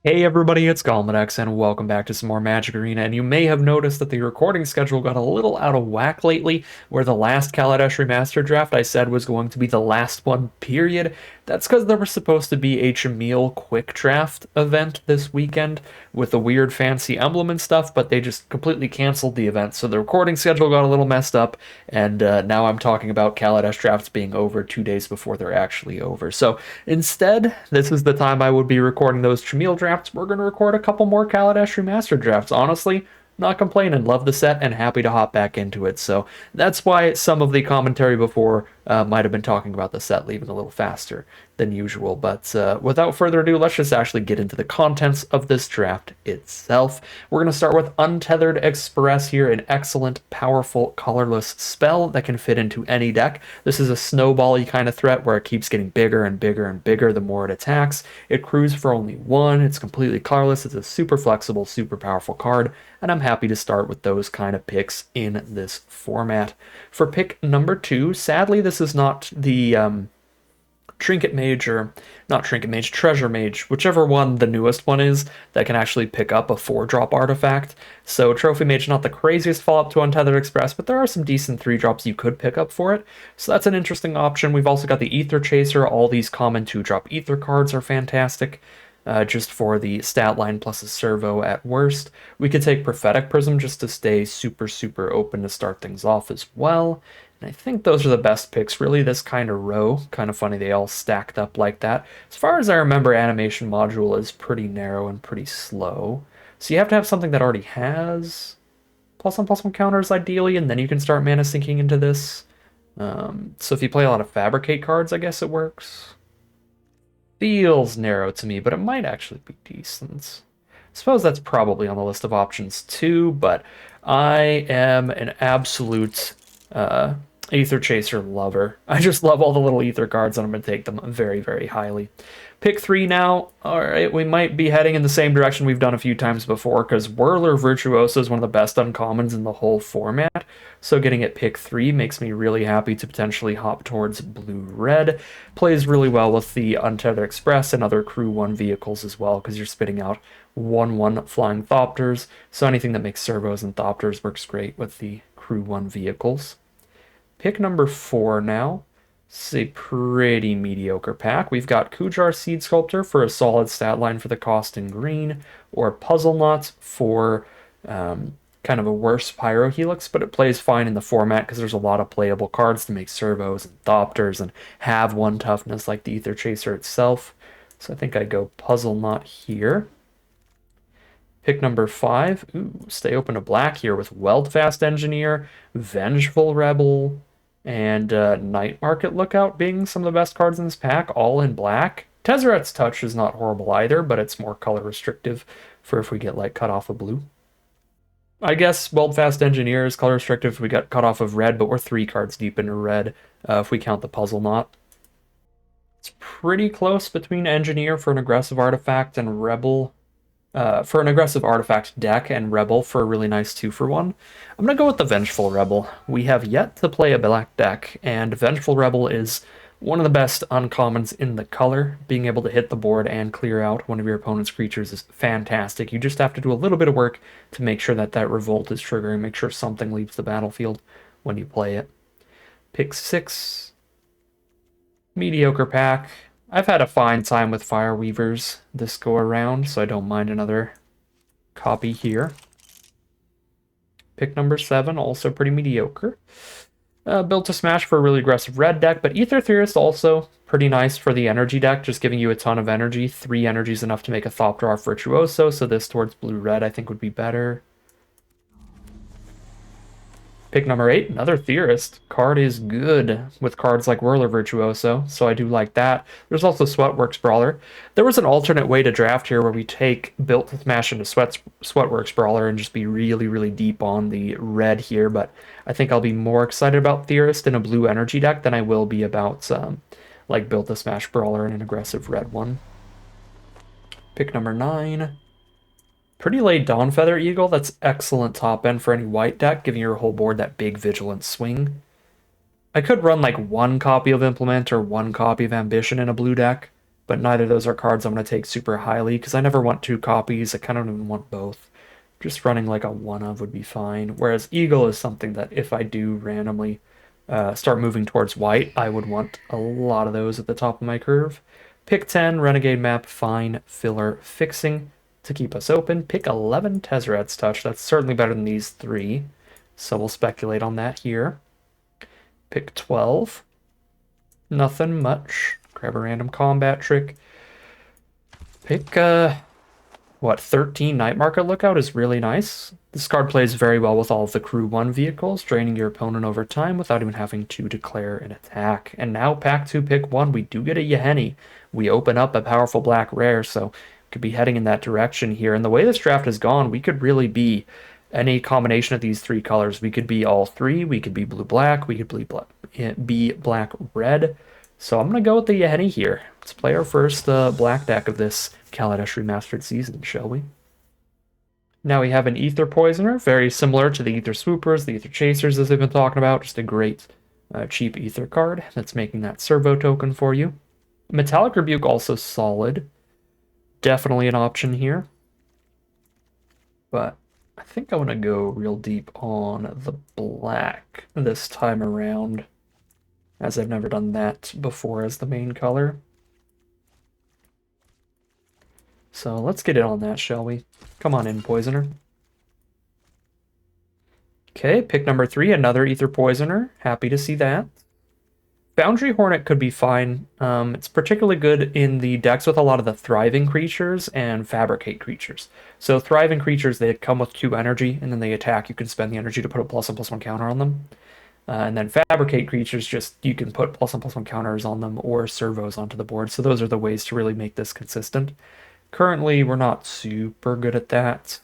Hey everybody, it's Kaladesh and welcome back to some more Magic Arena. And you may have noticed that the recording schedule got a little out of whack lately, where the last Kaladesh Remastered draft I said was going to be the last one, period. That's because there was supposed to be a Chimil quick draft event this weekend with a weird fancy emblem and stuff, but they just completely canceled the event. So the recording schedule got a little messed up, and now I'm talking about Kaladesh drafts being over 2 days before they're actually over. So instead, this is the time I would be recording those Chimil drafts. We're going to record a couple more Kaladesh Remastered drafts. Honestly, not complaining. Love the set and happy to hop back into it. So that's why some of the commentary before might have been talking about the set leaving a little faster than usual. But without further ado, let's just actually get into the contents of this draft itself. We're going to start with Untethered Express here, an excellent, powerful, colorless spell that can fit into any deck. This is a snowball-y kind of threat where it keeps getting bigger and bigger and bigger the more it attacks. It crews for only one. It's completely colorless. It's a super flexible, super powerful card, and I'm happy to start with those kind of picks in this format. For pick number 2, sadly, this is not the Trinket Mage, or not Trinket Mage, Treasure Mage, whichever one the newest one is, that can actually pick up a 4-drop artifact. So Trophy Mage, not the craziest follow-up to Untethered Express, but there are some decent 3-drops you could pick up for it. So that's an interesting option. We've also got the Ether Chaser. All these common 2-drop Ether cards are fantastic. Just for the stat line plus a servo at worst. We could take Prophetic Prism just to stay super, super open to start things off as well. And I think those are the best picks, really, this kind of row. Kind of funny they all stacked up like that. As far as I remember, Animation Module is pretty narrow and pretty slow. So you have to have something that already has +1/+1 counters, ideally, and then you can start mana sinking into this. So if you play a lot of Fabricate cards, I guess it works. Feels narrow to me, but it might actually be decent. I suppose that's probably on the list of options too, but I am an absolute Ether Chaser lover. I just love all the little Ether cards, and I'm going to take them very, very highly. Pick 3 now. All right, we might be heading in the same direction we've done a few times before, because Whirler Virtuoso is one of the best uncommons in the whole format. So getting it pick 3 makes me really happy to potentially hop towards blue-red. Plays really well with the Untethered Express and other Crew 1 vehicles as well, because you're spitting out 1/1 Flying Thopters. So anything that makes servos and Thopters works great with the Crew 1 vehicles. Pick number 4 now. This is a pretty mediocre pack. We've got Kujar Seed Sculptor for a solid stat line for the cost in green, or Puzzle Knot for kind of a worse Pyro Helix, but it plays fine in the format because there's a lot of playable cards to make servos and Thopters and have 1 toughness like the Ether Chaser itself. So I think I go Puzzle Knot here. Pick number 5. Ooh, stay open to black here with Weldfast Engineer, Vengeful Rebel, and Night Market Lookout being some of the best cards in this pack, all in black. Tezzeret's Touch is not horrible either, but it's more color restrictive for if we get like cut off of blue. I guess Weldfast Engineer is color restrictive if we got cut off of red, but we're 3 cards deep into red if we count the Puzzle Knot. It's pretty close between Engineer for an aggressive artifact and Rebel for an aggressive artifact deck, and Rebel for a really nice 2-for-1. I'm going to go with the Vengeful Rebel. We have yet to play a black deck, and Vengeful Rebel is one of the best uncommons in the color. Being able to hit the board and clear out one of your opponent's creatures is fantastic. You just have to do a little bit of work to make sure that that Revolt is triggering, make sure something leaves the battlefield when you play it. Pick 6. Mediocre pack. I've had a fine time with Fire Weavers this go around, so I don't mind another copy here. Pick number 7, also pretty mediocre. Built to smash for a really aggressive red deck, but Ether Theorist also pretty nice for the energy deck, just giving you a ton of energy. 3 energy is enough to make a Thopter off Virtuoso, so this towards blue-red I think would be better. Pick number 8, another Theorist. Card is good with cards like Whirler Virtuoso, so I do like that. There's also Sweatworks Brawler. There was an alternate way to draft here where we take Built to Smash into Sweatworks Brawler and just be really, really deep on the red here, but I think I'll be more excited about Theorist in a blue energy deck than I will be about like Built to Smash Brawler in an aggressive red one. Pick number 9. Pretty late Dawnfeather Eagle. That's excellent top end for any white deck, giving your whole board that big vigilant swing. I could run like 1 copy of Implement or 1 copy of Ambition in a blue deck, but neither of those are cards I'm going to take super highly because I never want 2 copies. I kind of don't even want both. Just running like a 1 of would be fine. Whereas Eagle is something that if I do randomly start moving towards white, I would want a lot of those at the top of my curve. Pick 10, Renegade Map, fine, filler, fixing to keep us open. Pick 11, Tezzeret's Touch. That's certainly better than these 3. So we'll speculate on that here. Pick 12. Nothing much. Grab a random combat trick. Pick, what, 13 Night Market Lookout is really nice. This card plays very well with all of the Crew 1 vehicles, draining your opponent over time without even having to declare an attack. And now, pack 2, pick 1, we do get a Yeheni. We open up a powerful black rare, so could be heading in that direction here. And the way this draft has gone, we could really be any combination of these 3 colors. We could be all 3, we could be blue-black, we could be black-red. So I'm going to go with the Yeheni here. Let's play our first black deck of this Kaladesh Remastered season, shall we? Now we have an Ether Poisoner, very similar to the Ether Swoopers, the Ether Chasers, as I've been talking about. Just a great cheap Ether card that's making that servo token for you. Metallic Rebuke also solid. Definitely an option here. But I think I want to go real deep on the black this time around, as I've never done that before as the main color. So let's get in on that, shall we? Come on in, Poisoner. Okay, pick number 3, another Ether Poisoner. Happy to see that. Foundry Hornet could be fine. It's particularly good in the decks with a lot of the Thriving creatures and Fabricate creatures. So Thriving creatures, they come with 2 energy, and then they attack. You can spend the energy to put a +1/+1 counter on them. And then Fabricate creatures, just you can put +1/+1 counters on them or servos onto the board. So those are the ways to really make this consistent. Currently, we're not super good at that.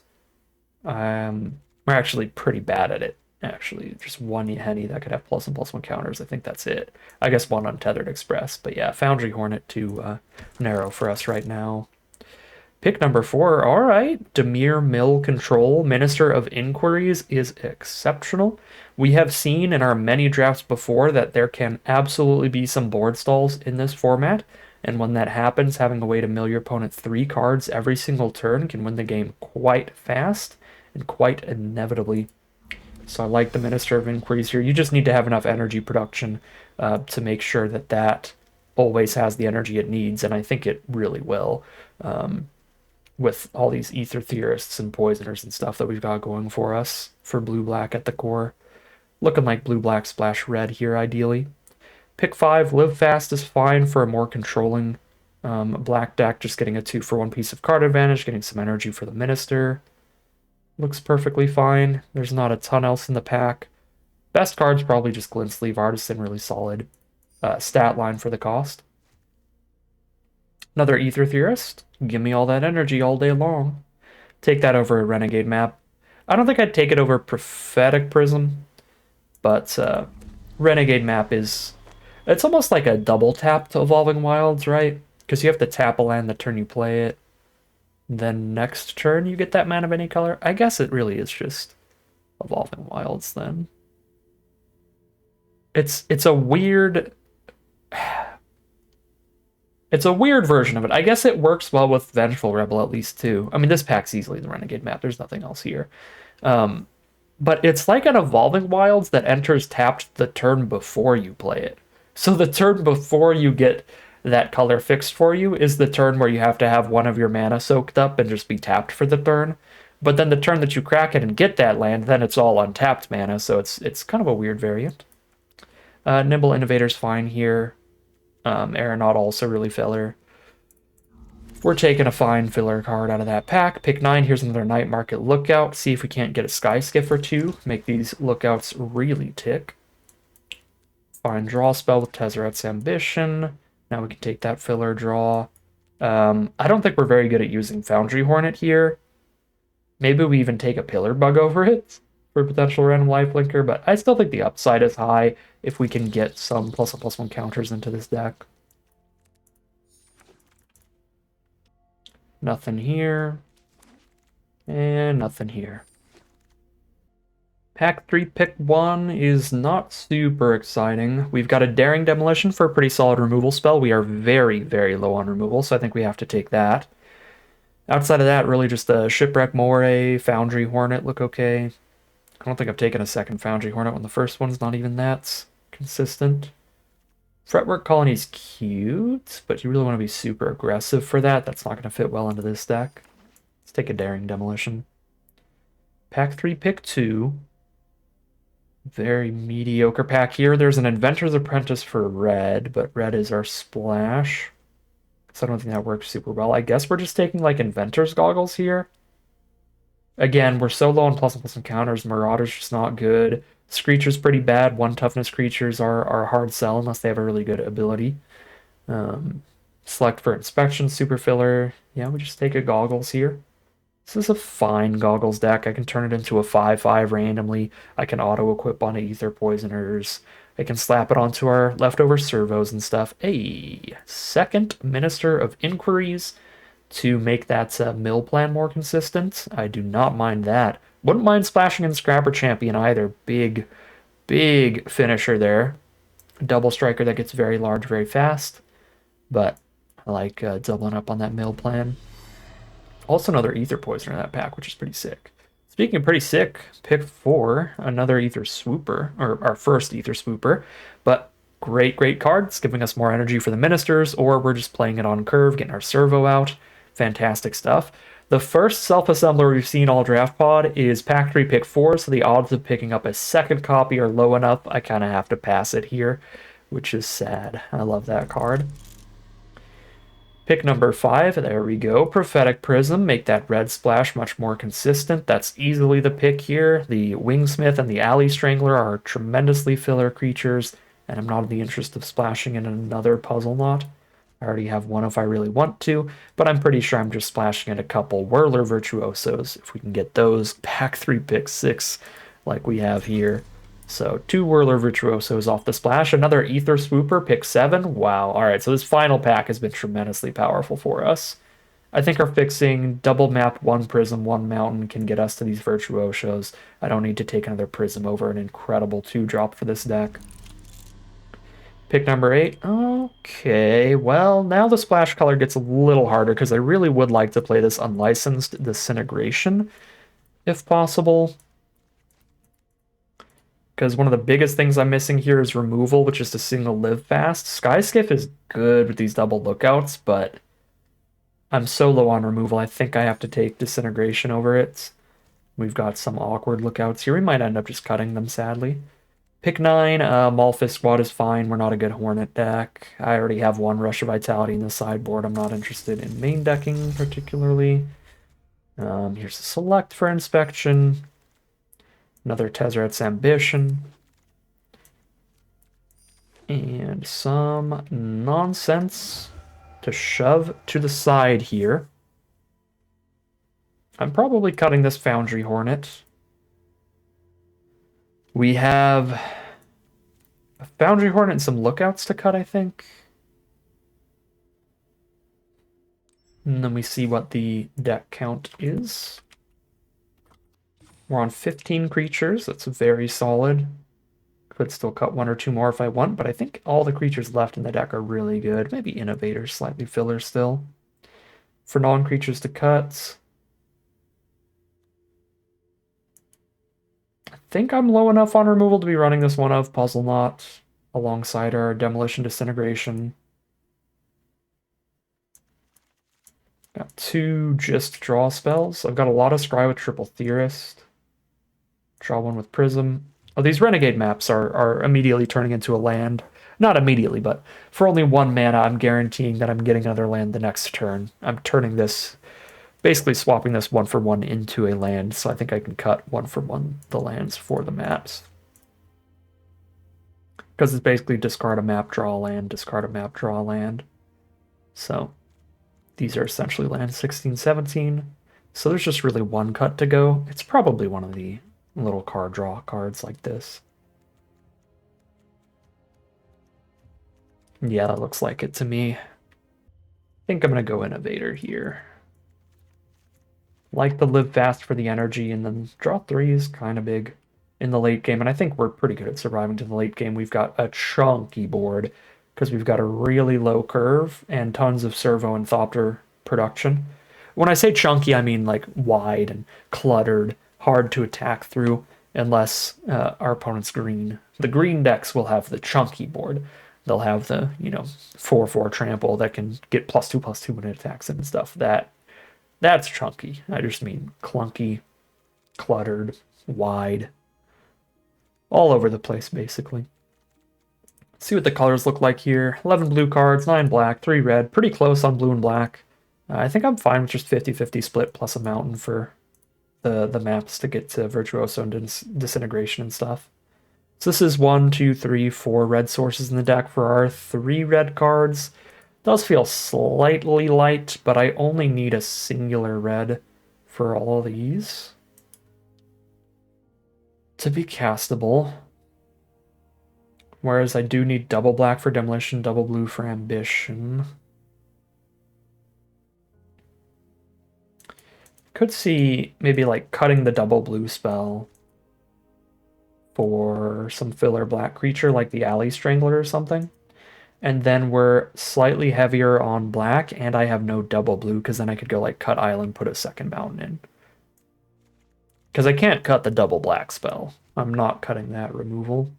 We're actually pretty bad at it, actually. Just 1 Yeheni that could have +1/+1 counters. I think that's it. I guess 1 Untethered Express. But yeah, Foundry Hornet too narrow for us right now. Pick number 4. All right. Demir Mill Control, Minister of Inquiries, is exceptional. We have seen in our many drafts before that there can absolutely be some board stalls in this format. And when that happens, having a way to mill your opponent 3 cards every single turn can win the game quite fast and quite inevitably. So I like the Minister of Inquiries here. You just need to have enough energy production to make sure that that always has the energy it needs, and I think it really will. With all these Ether Theorists and Poisoners and stuff that we've got going for us for blue-black at the core. Looking like blue-black splash red here, ideally. Pick 5, Live Fast is fine for a more controlling black deck, just getting a 2-for-1 piece of card advantage, getting some energy for the Minister. Looks perfectly fine. There's not a ton else in the pack. Best card's probably just Glint Sleeve Artisan, really solid stat line for the cost. Another Ether Theorist. Give me all that energy all day long. Take that over a Renegade Map. I don't think I'd take it over Prophetic Prism, but Renegade Map is... It's almost like a double tap to Evolving Wilds, right? Because you have to tap a land the turn you play it. Then next turn you get that mana of any color. I guess it really is just Evolving Wilds then. It's a weird... It's a weird version of it. I guess it works well with Vengeful Rebel at least too. I mean, this pack's easily the Renegade Map. There's nothing else here. But it's like an Evolving Wilds that enters tapped the turn before you play it. So the turn before you get that color fixed for you is the turn where you have to have one of your mana soaked up and just be tapped for the turn. But then the turn that you crack it and get that land, then it's all untapped mana, so it's kind of a weird variant. Nimble Innovator's fine here. Aeronaut also really filler. We're taking a fine filler card out of that pack. Pick 9, here's another Night Market Lookout. See if we can't get a Sky Skiff or 2. Make these lookouts really tick. Fine draw spell with Tezzeret's Ambition. Now we can take that filler draw. I don't think we're very good at using Foundry Hornet here. Maybe we even take a Pillar Bug over it for potential random lifelinker, but I still think the upside is high if we can get some +1/+1 counters into this deck. Nothing here. And nothing here. Pack 3, pick 1 is not super exciting. We've got a Daring Demolition for a pretty solid removal spell. We are very, very low on removal, so I think we have to take that. Outside of that, really just a Shipwreck Moray, Foundry Hornet look okay. I don't think I've taken a second Foundry Hornet when the first one's not even that consistent. Fretwork Colony's cute, but you really want to be super aggressive for that. That's not going to fit well into this deck. Let's take a Daring Demolition. Pack 3, pick 2. Very mediocre pack here. There's an Inventor's Apprentice for red, but red is our splash. So I don't think that works super well. I guess we're just taking like Inventor's Goggles here. Again, we're so low on plus encounters. Marauder's just not good. Screecher's pretty bad. 1 toughness creatures are a hard sell unless they have a really good ability. Select for inspection, super filler. Yeah, we just take a Goggles here. This is a fine Goggles deck. I can turn it into a 5/5 randomly. I can auto-equip onto Ether Poisoners. I can slap it onto our leftover servos and stuff. A second Minister of Inquiries to make that mill plan more consistent. I do not mind that. Wouldn't mind splashing in Scrapper Champion either. Big, big finisher there. Double striker that gets very large very fast. But I like doubling up on that mill plan. Also another Ether Poisoner in that pack, which is pretty sick. Speaking of pretty sick, pick 4, another Ether Swooper, or our first Ether Swooper. But great, great cards, giving us more energy for the Ministers, or we're just playing it on curve, getting our servo out. Fantastic stuff. The first self-assembler we've seen all draft pod is pack 3, pick 4, so the odds of picking up a second copy are low enough. I kind of have to pass it here, which is sad. I love that card. Pick number 5, there we go. Prophetic Prism, make that red splash much more consistent. That's easily the pick here. The Wingsmith and the Alley Strangler are tremendously filler creatures, and I'm not in the interest of splashing in another Puzzle Knot. I already have one if I really want to, but I'm pretty sure I'm just splashing in a couple Whirler Virtuosos if we can get those. Pack 3, pick 6, like we have here. So 2 Whirler Virtuosos off the splash. Another Ether Swooper, pick 7. Wow. All right, so this final pack has been tremendously powerful for us. I think our fixing double map 1 Prism, 1 Mountain can get us to these Virtuosos. I don't need to take another Prism over an incredible 2-drop for this deck. Pick number 8. Okay, well, now the splash color gets a little harder because I really would like to play this Unlicensed Disintegration, if possible. Because one of the biggest things I'm missing here is removal, which is to single live fast. Skyskiff is good with these double lookouts, but I'm so low on removal, I think I have to take Disintegration over it. We've got some awkward lookouts here. We might end up just cutting them, sadly. Pick 9, Malphus Squad is fine. We're not a good Hornet deck. I already have 1 Rush of Vitality in the sideboard. I'm not interested in main decking particularly. Here's a Select for inspection. Another Tezzeret's Ambition. And some nonsense to shove to the side here. I'm probably cutting this Foundry Hornet. We have a Foundry Hornet and some lookouts to cut, I think. And then we see what the deck count is. We're on 15 creatures. That's very solid. Could still cut 1 or 2 more if I want, but I think all the creatures left in the deck are really good. Maybe Innovators, slightly filler still. For non-creatures to cut, I think I'm low enough on removal to be running this one of Puzzle Knot alongside our Demolition Disintegration. Got 2 just draw spells. I've got a lot of Scry with Triple Theorist. Draw 1 with Prism. Oh, these Renegade maps are immediately turning into a land. Not immediately, but for only 1 mana, I'm guaranteeing that I'm getting another land the next turn. I'm turning this, basically swapping this 1 for 1 into a land, so I think I can cut 1 for 1 the lands for the maps. Because it's basically discard a map, draw a land, discard a map, draw a land. So these are essentially land 16, 17. So there's just really 1 cut to go. It's probably one of the little card draw cards like this. Yeah, that looks like it to me. I think I'm going to go Innovator here. Like the live fast for the energy, and then draw 3 is kind of big. in the late game, and I think we're pretty good at surviving to the late game. We've got a chunky board because we've got a really low curve and tons of servo and thopter production. When I say chunky, I mean like wide and cluttered, hard to attack through unless our opponent's green. The green decks will have the chunky board. They'll have the, 4/4 trample that can get +2/+2 when it attacks and stuff. That's chunky. I just mean clunky, cluttered, wide, all over the place, basically. Let's see what the colors look like here. 11 blue cards, 9 black, 3 red. Pretty close on blue and black. I think I'm fine with just 50-50 split plus a mountain for the maps to get to Virtuoso and Disintegration and stuff. So this is 1, 2, 3, 4 red sources in the deck for our 3 red cards. Does feel slightly light, but I only need a singular red for all of these to be castable. Whereas I do need double black for Demolition, double blue for Ambition. Could see maybe like cutting the double blue spell for some filler black creature like the Alley Strangler or something. And then we're slightly heavier on black, and I have no double blue, because then I could go like cut island, put a second mountain in. Because I can't cut the double black spell. I'm not cutting that removal.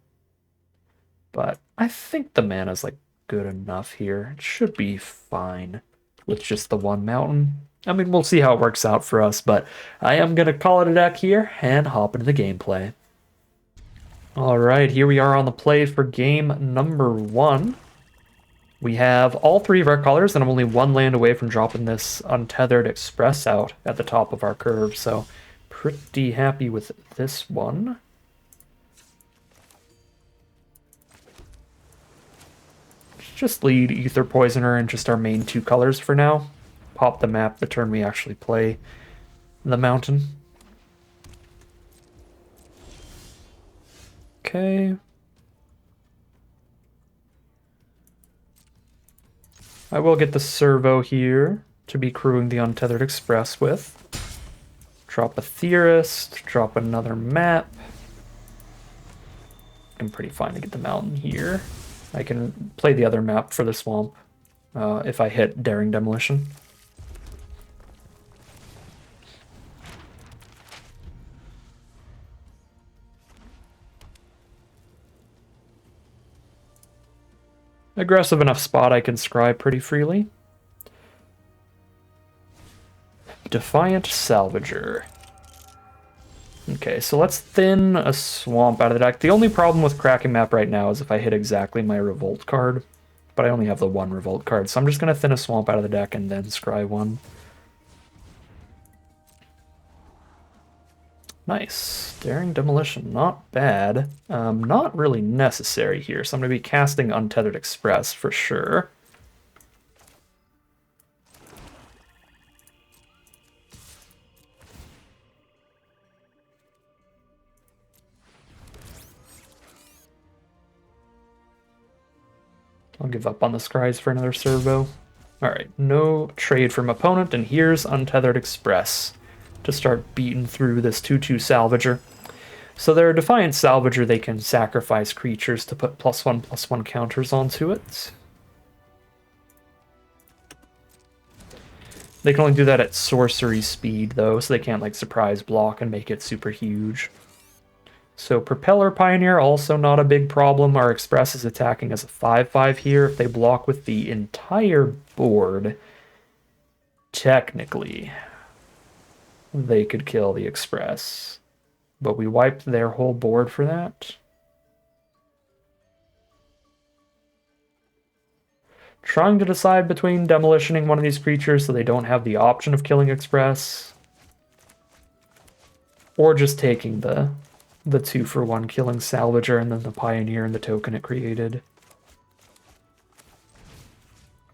But I think the mana's like good enough here. It should be fine with just the one mountain. I mean, we'll see how it works out for us, but I am going to call it a deck here and hop into the gameplay. All right, here we are on the play for game number 1. We have all 3 of our colors, and I'm only 1 land away from dropping this Untethered Express out at the top of our curve, so pretty happy with this one. Just lead Ether Poisoner and just our main 2 colors for now. Pop the map the turn we actually play the mountain. Okay. I will get the servo here to be crewing the Untethered Express with. Drop a Theorist, drop another map. I'm pretty fine to get the mountain here. I can play the other map for the swamp if I hit Daring Demolition. Aggressive enough spot I can scry pretty freely. Defiant Salvager. Okay, so let's thin a swamp out of the deck. The only problem with cracking map right now is if I hit exactly my Revolt card, but I only have the 1 Revolt card, so I'm just going to thin a swamp out of the deck and then scry 1. Nice. Daring Demolition, not bad. Not really necessary here, so I'm going to be casting Untethered Express for sure. I'll give up on the scries for another servo. Alright, no trade from opponent, and here's Untethered Express to start beating through this 2/2 Salvager. So they're a Defiant Salvager, they can sacrifice creatures to put +1/+1 counters onto it. They can only do that at sorcery speed, though, so they can't like surprise block and make it super huge. So Propeller Pioneer, also not a big problem. Our Express is attacking as a 5/5 here. If they block with the entire board, technically, they could kill the Express. But we wiped their whole board for that. Trying to decide between demolitioning one of these creatures so they don't have the option of killing Express, or just taking the 2-for-1 killing Salvager and then the Pioneer and the token it created.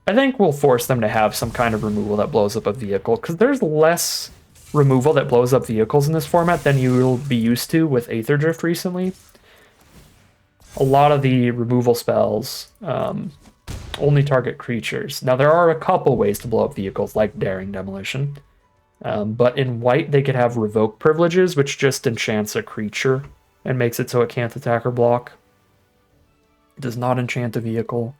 I think we'll force them to have some kind of removal that blows up a vehicle, because there's less removal that blows up vehicles in this format than you will be used to with Aether Drift recently. A lot of the removal spells only target creatures. Now, there are a couple ways to blow up vehicles, like Daring Demolition. But in white, they could have Revoke Privileges, which just enchants a creature and makes it so it can't attack or block. It does not enchant a vehicle.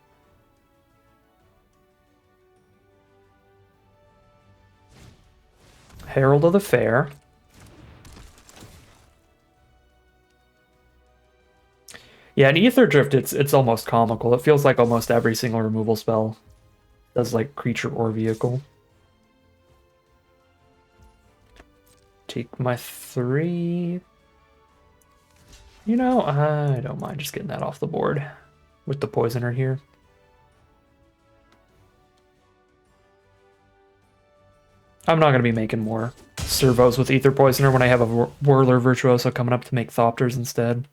Herald of the Fair. Yeah, in Ether Drift, it's almost comical. It feels like almost every single removal spell does like creature or vehicle. Take my 3. You know, I don't mind just getting that off the board with the Poisoner here. I'm not going to be making more servos with Ether Poisoner when I have a Whirler Virtuoso coming up to make Thopters instead.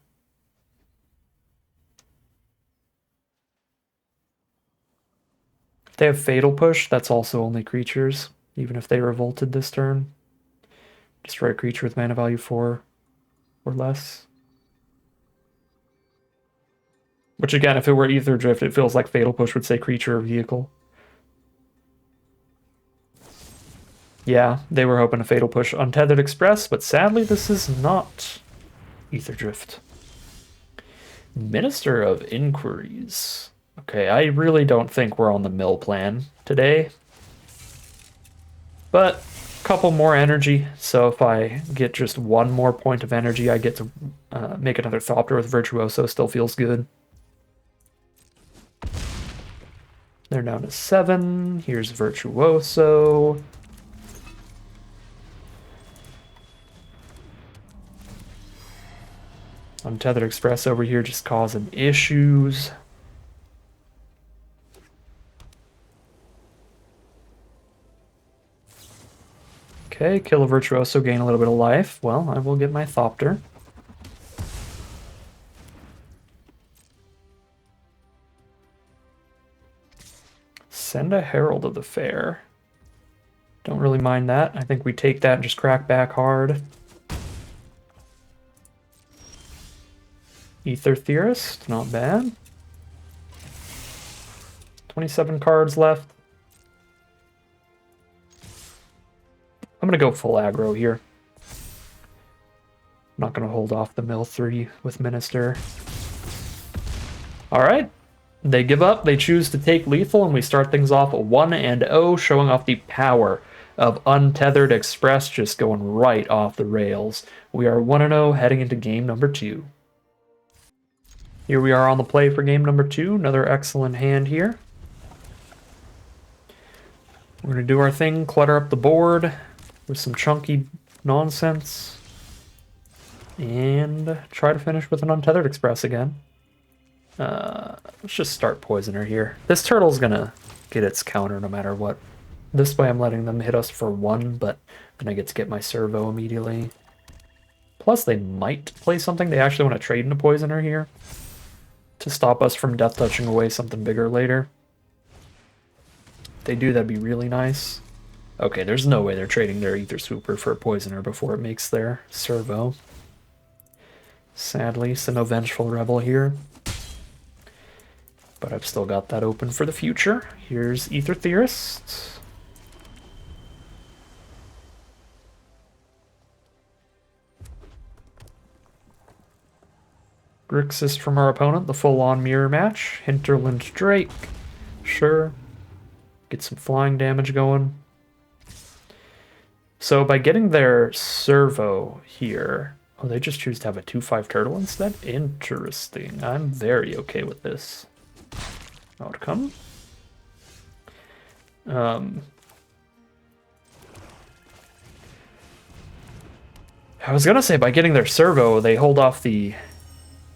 If they have Fatal Push, that's also only creatures, even if they revolted this turn. Destroy a creature with mana value 4 or less. Which again, if it were Ether Drift, it feels like Fatal Push would say creature or vehicle. Yeah, they were hoping to Fatal Push Untethered Express, but sadly this is not Ether Drift. Minister of Inquiries. Okay, I really don't think we're on the mill plan today. But a couple more energy, so if I get just one more point of energy, I get to make another Thopter with Virtuoso, still feels good. They're down to 7. Here's Virtuoso. Untethered Express over here just causing issues. Okay, kill a Virtuoso, gain a little bit of life. Well, I will get my Thopter. Send a Herald of the Fair. Don't really mind that. I think we take that and just crack back hard. Ether Theorist, not bad. 27 cards left. I'm going to go full aggro here. I'm not going to hold off the mill 3 with Minister. Alright. They give up, they choose to take lethal, and we start things off 1-0, showing off the power of Untethered Express just going right off the rails. We are 1-0 heading into game number 2. Here we are on the play for game number 2. Another excellent hand here. We're going to do our thing, clutter up the board with some chunky nonsense, and try to finish with an Untethered Express again. Let's just start Poisoner here. This turtle's going to get its counter no matter what. This way I'm letting them hit us for 1, but then I get to get my servo immediately. Plus they might play something. They actually want to trade into Poisoner here to stop us from death touching away something bigger later. If they do, that'd be really nice. Okay, there's no way they're trading their Ether Swooper for a Poisoner before it makes their servo. Sadly, so no Vengeful Rebel here. But I've still got that open for the future. Here's Ether Theorist. Grixis from our opponent, the full-on mirror match. Hinterland Drake. Sure. Get some flying damage going. So by getting their servo here... Oh, they just choose to have a 2/5 turtle instead? Interesting. I'm very okay with this outcome. I was gonna say by getting their servo, they hold off the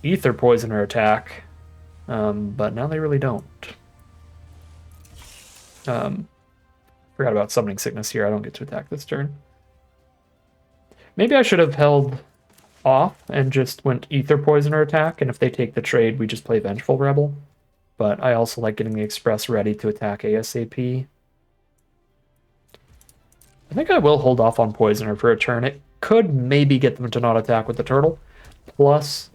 Ether Poisoner attack, but now they really don't. Forgot about Summoning Sickness here. I don't get to attack this turn. Maybe I should have held off and just went Ether Poisoner attack, and if they take the trade, we just play Vengeful Rebel. But I also like getting the Express ready to attack ASAP. I think I will hold off on Poisoner for a turn. It could maybe get them to not attack with the turtle. Plus,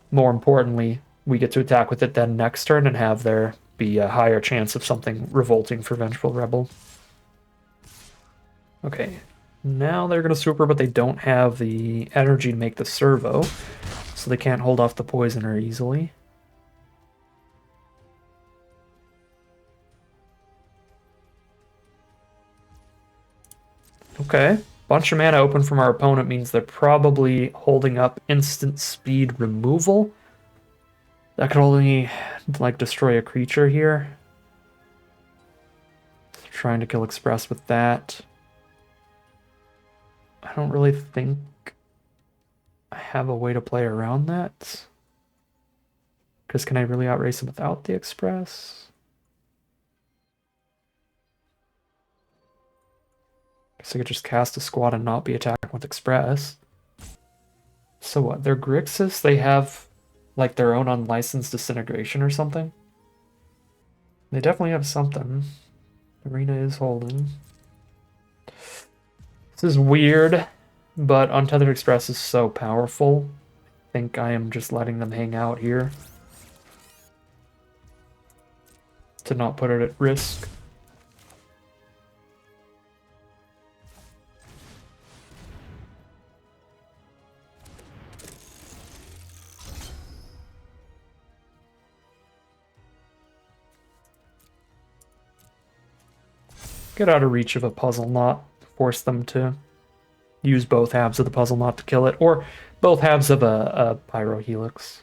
more importantly, we get to attack with it then next turn and have there be a higher chance of something revolting for Vengeful Rebel. Okay, now they're going to super, but they don't have the energy to make the servo. so they can't hold off the poisoner easily. Okay. Bunch of mana open from our opponent means they're probably holding up instant speed removal. That could only, like, destroy a creature here. Trying to kill Express with that. I don't really think I have a way to play around that. Because can I really outrace him without the Express? Guess I could just cast a squad and not be attacking with Express. So what? They're Grixis? They have, like, their own unlicensed disintegration or something? They definitely have something. Arena is holding. This is weird, but Untethered Express is so powerful. I think I am just letting them hang out here to not put it at risk. Get out of reach of a puzzle knot. Force them to use both halves of the puzzle knot to kill it, or both halves of a Pyro Helix.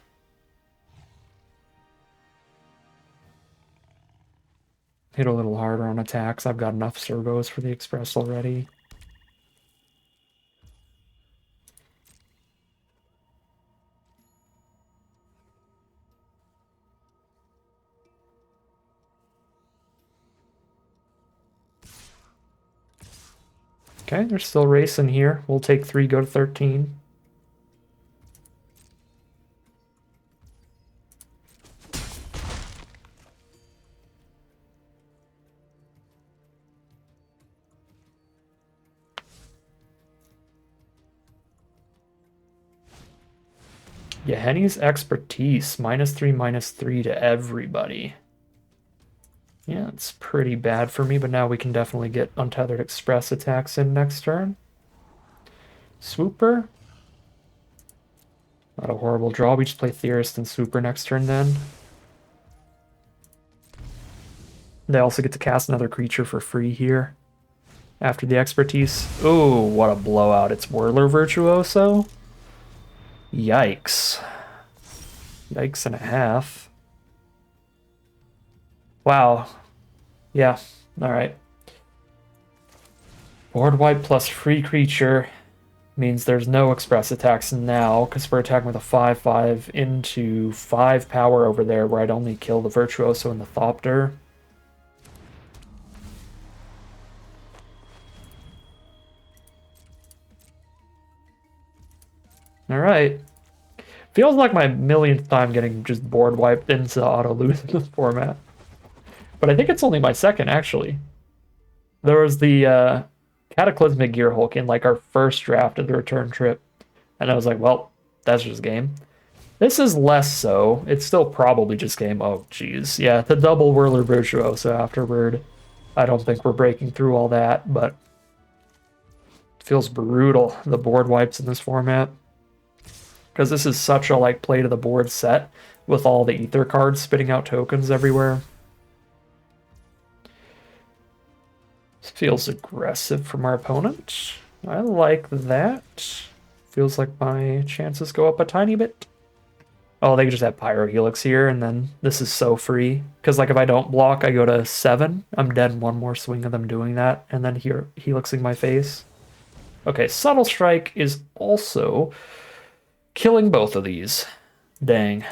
Hit a little harder on attacks. I've got enough servos for the Express already. Okay, they're still racing here. We'll take 3, go to 13. Henny's Expertise, -3/-3 to everybody. Yeah, it's pretty bad for me, but now we can definitely get Untethered Express attacks in next turn. Swooper. Not a horrible draw. We just play Theorist and Swooper next turn then. They also get to cast another creature for free here after the Expertise. Oh, what a blowout. It's Whirler Virtuoso. Yikes. Yikes and a half. Wow. Yeah, alright. Board wipe plus free creature means there's no Express attacks now, because we're attacking with a 5/5 into 5 power over there, where I'd only kill the Virtuoso and the Thopter. Alright. Feels like my millionth time getting just board wiped into auto lose in this format. But I think it's only my second, actually. There was the Cataclysmic Gearhulk in like our first draft of the return trip. And I was like, well, that's just game. This is less so. It's still probably just game. Oh, jeez. Yeah, the double Whirler Virtuoso afterward. I don't think we're breaking through all that, but it feels brutal, the board wipes in this format. Because this is such a like play to the board set with all the ether cards spitting out tokens everywhere. This feels aggressive from our opponent. I like that. Feels like my chances go up a tiny bit. Oh, they just have Pyro Helix here, and then this is so free. Because like if I don't block, I go to 7. I'm dead in one more swing of them doing that, and then here Helixing my face. Okay, Subtle Strike is also killing both of these. Dang.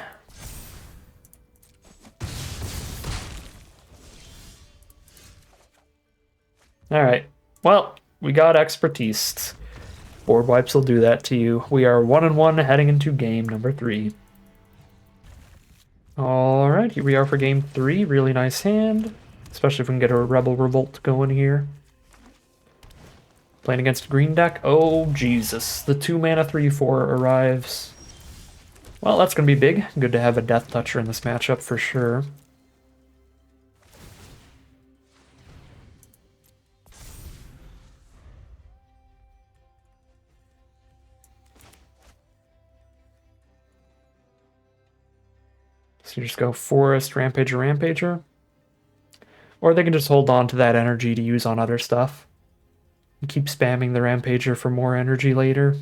Alright, well, we got Expertise. Board wipes will do that to you. We are 1-1 heading into game number 3. Alright, here we are for game 3. Really nice hand. Especially if we can get a Rebel Revolt going here. Playing against a green deck. Oh, Jesus. The 2-mana 3/4 arrives. Well, that's going to be big. Good to have a Death Toucher in this matchup for sure. So you just go Forest, Rampager, Rampager. Or they can just hold on to that energy to use on other stuff. And keep spamming the Rampager for more energy later.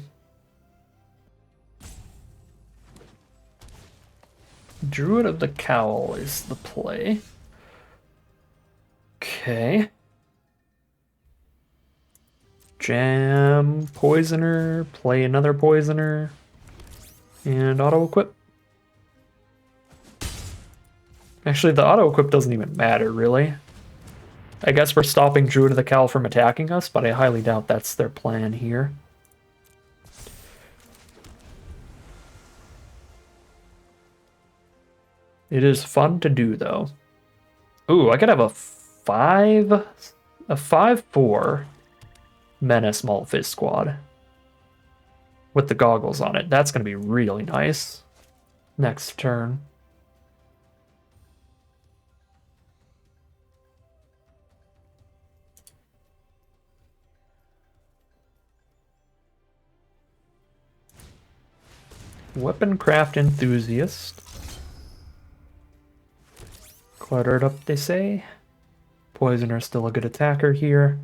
Druid of the Cowl is the play. Okay. Jam Poisoner, play another Poisoner, and auto-equip. Actually, the auto-equip doesn't even matter, really. I guess we're stopping Druid of the Cowl from attacking us, but I highly doubt that's their plan here. It is fun to do, though. Ooh, I could have a 5/4 Menace Malphite squad with the goggles on it. That's going to be really nice next turn. Weaponcraft Enthusiast. Cluttered up, they say. Poisoner still a good attacker here.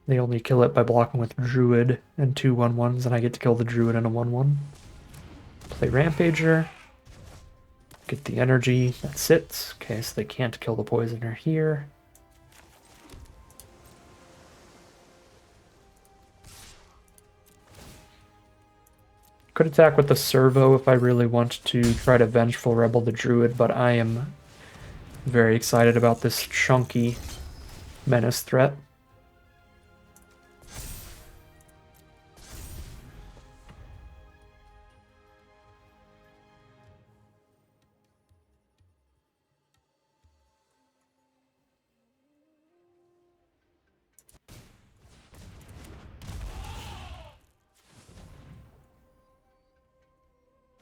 They only kill it by blocking with Druid and 2 1/1s, and I get to kill the Druid and a 1/1. Play Rampager. Get the energy. That's it. Okay, so they can't kill the Poisoner here. Could attack with the Servo if I really want to try to Vengeful Rebel the Druid, but I am very excited about this chunky Menace threat.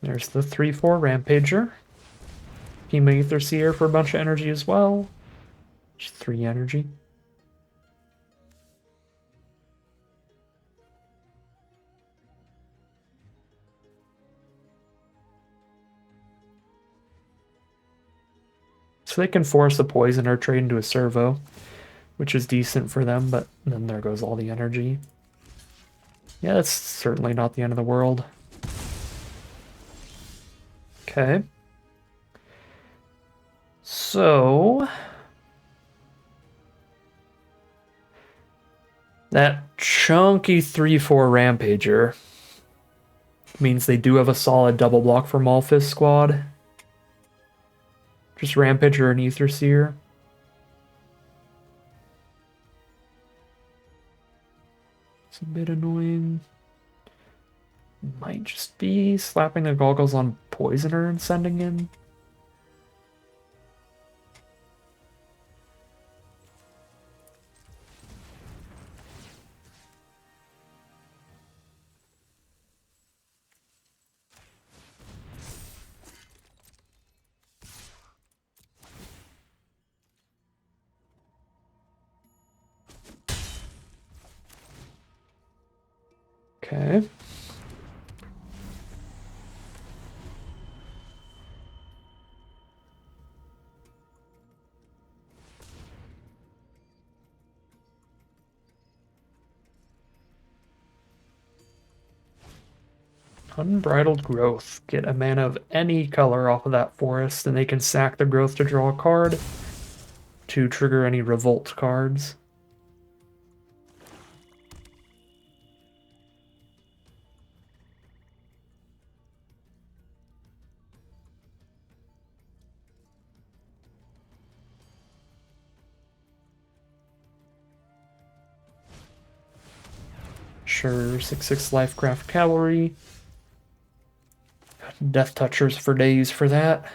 There's the 3/4 Rampager. Hema Ether Seer for a bunch of energy as well. Just 3 energy. So they can force a Poisoner trade into a Servo, which is decent for them, but then there goes all the energy. Yeah, that's certainly not the end of the world. Okay. So that chunky 3/4 Rampager means they do have a solid double block for Malphite squad. Just Rampager and Ether Seer. It's a bit annoying. Might just be slapping the goggles on Poisoner and sending in. Okay. Unbridled Growth. Get a mana of any color off of that forest, and they can sack the growth to draw a card to trigger any revolt cards. Sure, 6/6 Lifecraft Cavalry. Death Touchers for days for that.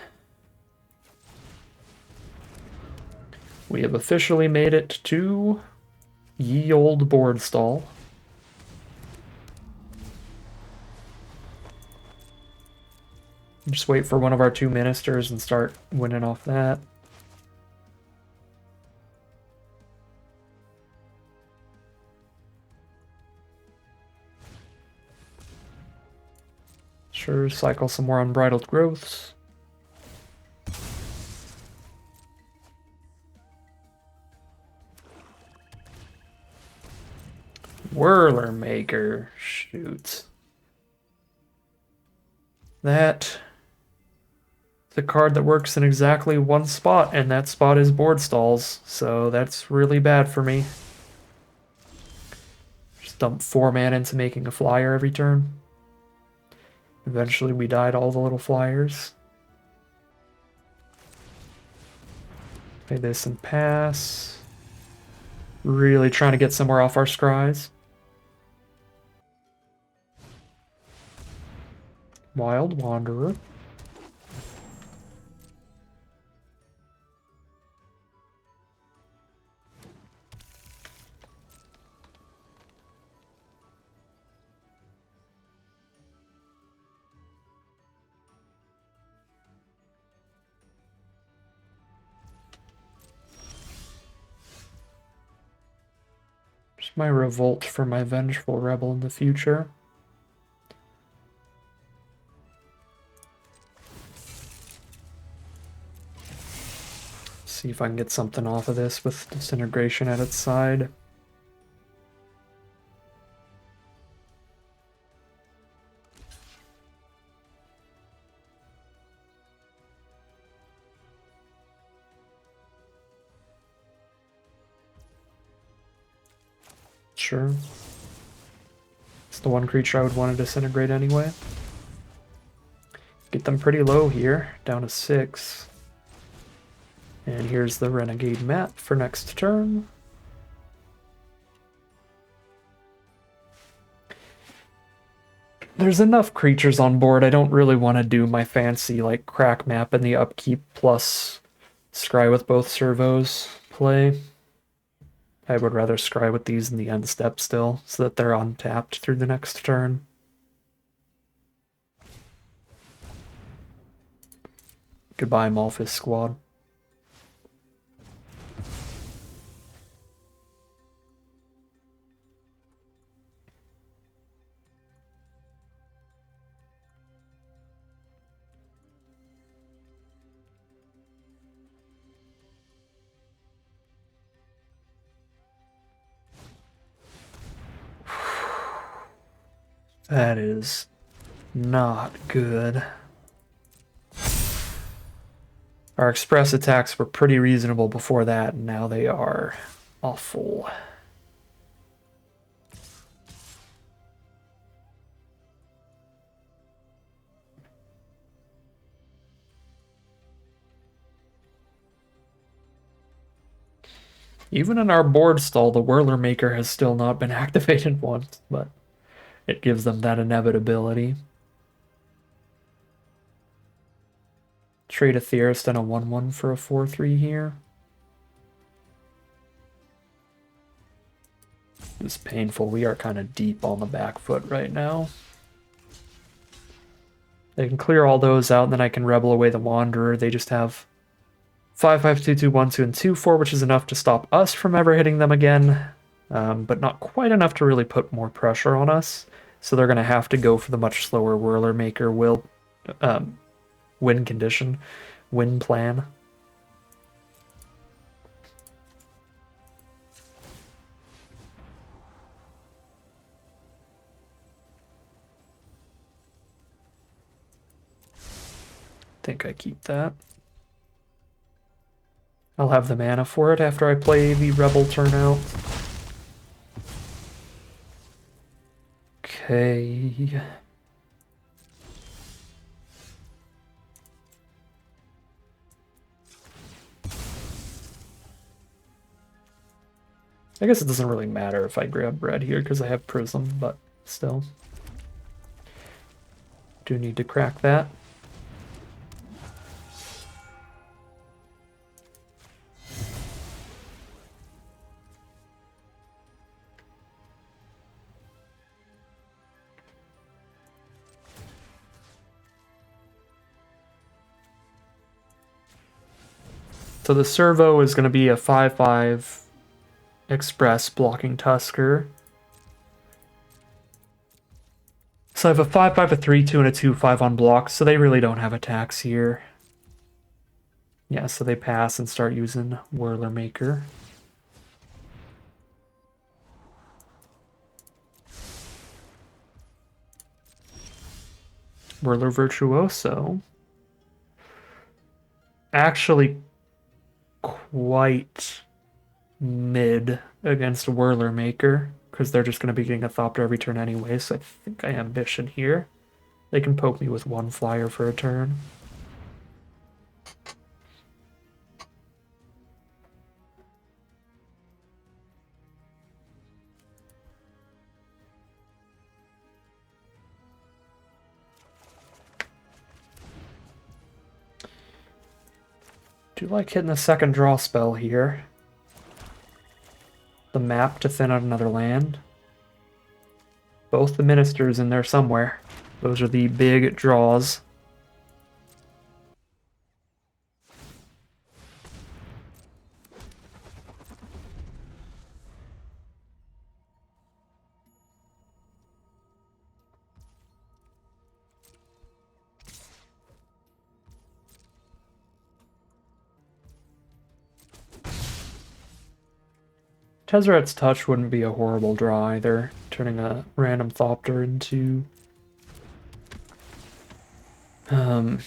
We have officially made it to ye old board stall. Just wait for one of our 2 ministers and start winning off that. Sure, cycle some more Unbridled Growths. Whirler Maker. Shoot. That is a card that works in exactly one spot, and that spot is board stalls, so that's really bad for me. Just dump 4 mana into making a flyer every turn. Eventually we died all the little flyers. Play this and pass. Really trying to get somewhere off our scries. Wild Wanderer. Just my revolt for my Vengeful Rebel in the future. See if I can get something off of this with Disintegration at its side. Sure. It's the one creature I would want to disintegrate anyway. Get them pretty low here, down to 6. And here's the Renegade map for next turn. There's enough creatures on board. I don't really want to do my fancy like crack map in the upkeep plus scry with both servos play. I would rather scry with these in the end step still, so that they're untapped through the next turn. Goodbye, Malphus squad. That is not good. Our express attacks were pretty reasonable before that, and now they are awful. Even in our board stall, the Whirler Maker has still not been activated once, but it gives them that inevitability. Trade a Theorist and a 1/1 for a 4/3 here. It's painful. We are kind of deep on the back foot right now. They can clear all those out, and then I can Rebel away the Wanderer. They just have 5/5, 2/2, 1/2, and 2/4, which is enough to stop us from ever hitting them again, but not quite enough to really put more pressure on us. So they're going to have to go for the much slower Whirler Maker win condition, win plan. I think I keep that. I'll have the mana for it after I play the Rebel turnout. Okay. I guess it doesn't really matter if I grab red here because I have Prism, but still. Do need to crack that. So the servo is going to be a 5/5 Express blocking Tusker. So I have a 5/5, a 3/2, and a 2/5 on blocks, so they really don't have attacks here. Yeah, so they pass and start using Whirler Maker. Whirler Virtuoso. Actually quite mid against Whirler Maker, because they're just going to be getting a Thopter every turn anyway, so I think I ambition here. They can poke me with one flyer for a turn. Do like hitting the second draw spell here. The map to thin out another land. Both the ministers in there somewhere. Those are the big draws. Tezzeret's Touch wouldn't be a horrible draw either, turning a random Thopter into a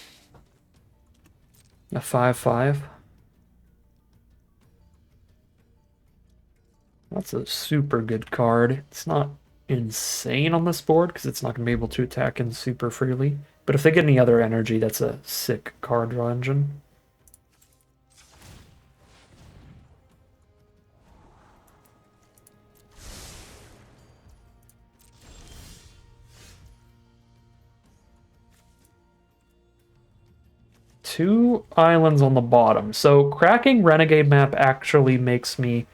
5/5. That's a super good card. It's not insane on this board because it's not going to be able to attack in super freely. But if they get any other energy, that's a sick card draw engine. Two islands on the bottom. So cracking Renegade map actually makes me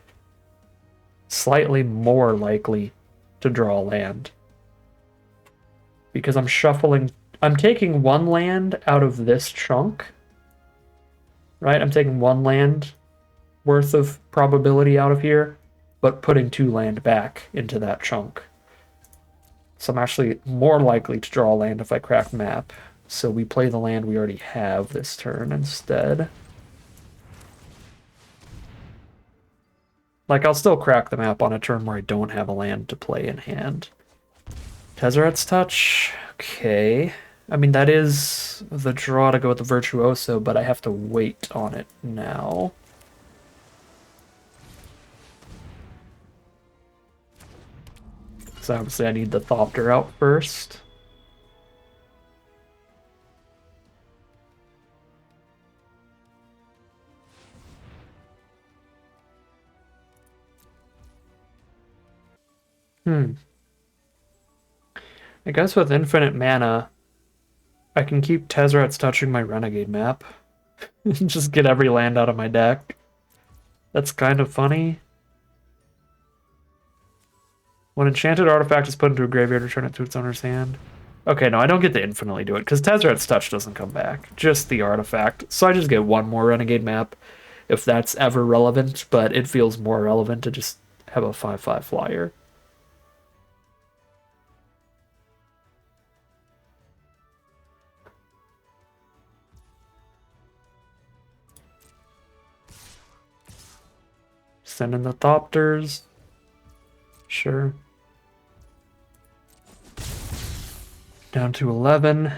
slightly more likely to draw land. Because I'm taking one land out of this chunk. Right? I'm taking one land worth of probability out of here, but putting two land back into that chunk. So I'm actually more likely to draw land if I crack map. So we play the land we already have this turn instead. Like, I'll still crack the map on a turn where I don't have a land to play in hand. Tezzeret's Touch. Okay. I mean, that is the draw to go with the Virtuoso, but I have to wait on it now. So obviously I need the Thopter out first. I guess with infinite mana, I can keep Tezzeret's touching my Renegade map. Just get every land out of my deck. That's kind of funny. When enchanted artifact is put into a graveyard, return it to its owner's hand. Okay, no, I don't get to infinitely do it, because Tezzeret's Touch doesn't come back. Just the artifact. So I just get one more Renegade map, if that's ever relevant, but it feels more relevant to just have a 5/5 flyer. Send in the Thopters. Sure. Down to 11.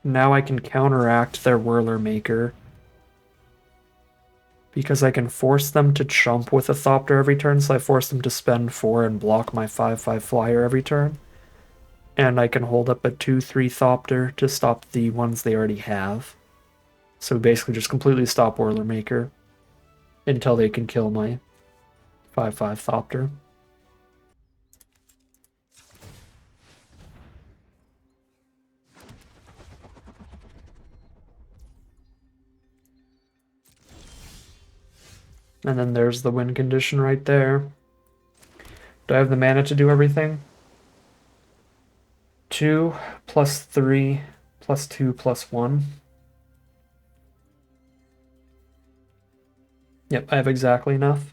Now I can counteract their Whirler Maker. Because I can force them to chump with a Thopter every turn, so I force them to spend 4 and block my 5/5 flyer every turn. And I can hold up a 2/3 Thopter to stop the ones they already have. So basically just completely stop Whirler Maker until they can kill my 5/5 Thopter. And then there's the win condition right there. Do I have the mana to do everything? 2 plus 3 plus 2 plus 1. Yep, I have exactly enough.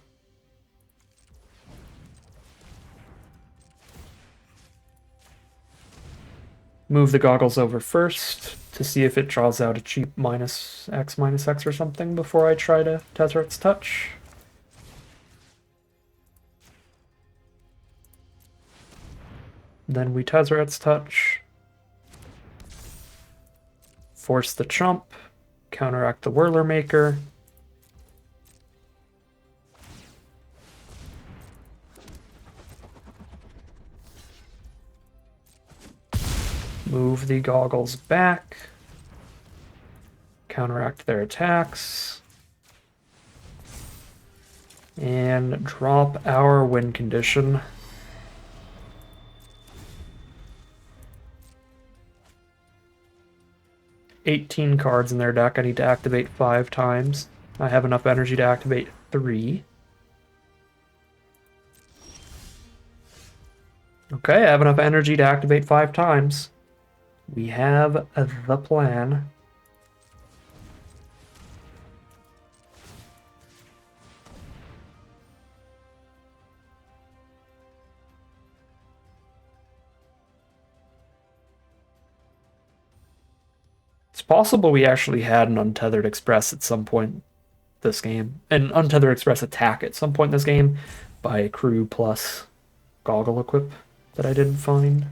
Move the goggles over first to see if it draws out a cheap -X or something before I try to Tezzeret's Touch. Then we Tezzeret's Touch. Force the Chump. Counteract the Whirler Maker. Move the Goggles back. Counteract their attacks. And drop our win condition. $18 cards in their deck. I need to activate 5 times. I have enough energy to activate 3. Okay, I have enough energy to activate 5 times. We have the plan. It's possible we actually had an Untethered Express at some point this game. An Untethered Express attack at some point in this game by Crew plus Goggle Equip that I didn't find.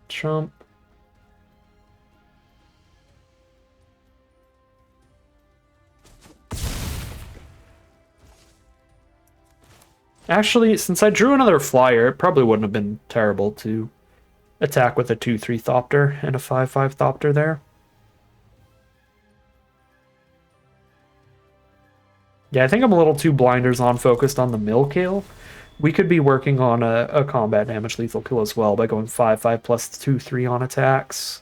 Chump. Actually, since I drew another flyer, it probably wouldn't have been terrible to attack with a 2/3 Thopter and a 5/5 Thopter there. Yeah, I think I'm a little too blinders on focused on the mill kill. We could be working on a combat damage lethal kill as well by going 5/5 plus 2/3 on attacks.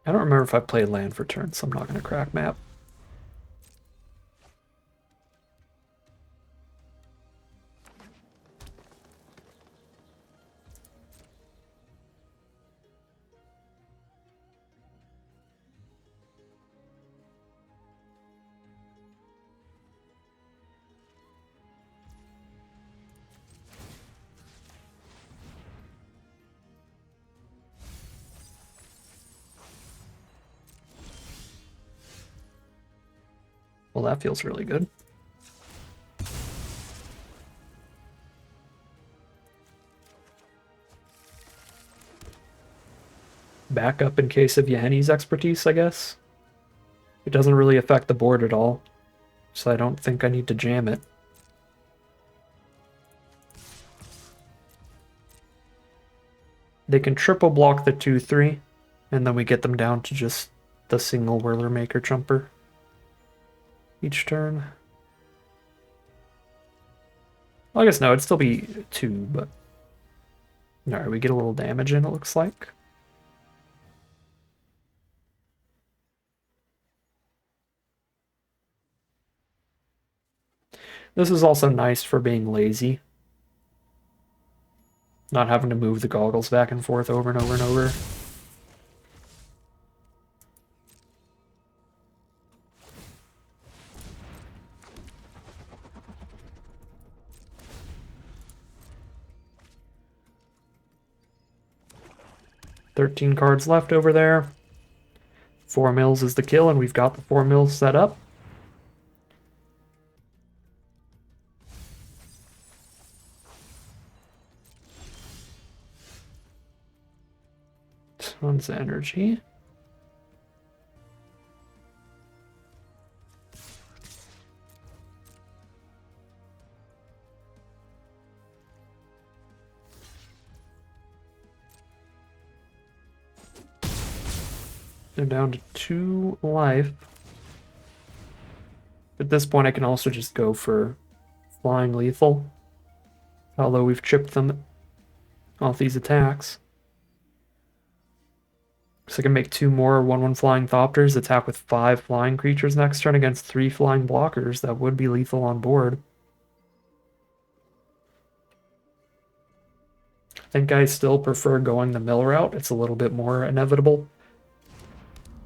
I don't remember if I played land for turn, so I'm not going to crack map. Well, that feels really good. Back up in case of Yahenni's expertise, I guess. It doesn't really affect the board at all, so I don't think I need to jam it. They can triple block the 2/3, and then we get them down to just the single Whirler Maker Jumper each turn. Well, I guess no, it'd still be 2, but... Alright, we get a little damage in, it looks like. This is also nice for being lazy. Not having to move the goggles back and forth over and over and over. $13 cards left over there. 4 mills is the kill, and we've got the 4 mills set up. Tons of energy. They're down to 2 life. At this point, I can also just go for flying lethal, although we've chipped them off these attacks. So I can make 2 more 1/1 flying Thopters, attack with 5 flying creatures next turn against 3 flying blockers. That would be lethal on board. I think I still prefer going the mill route. It's a little bit more inevitable.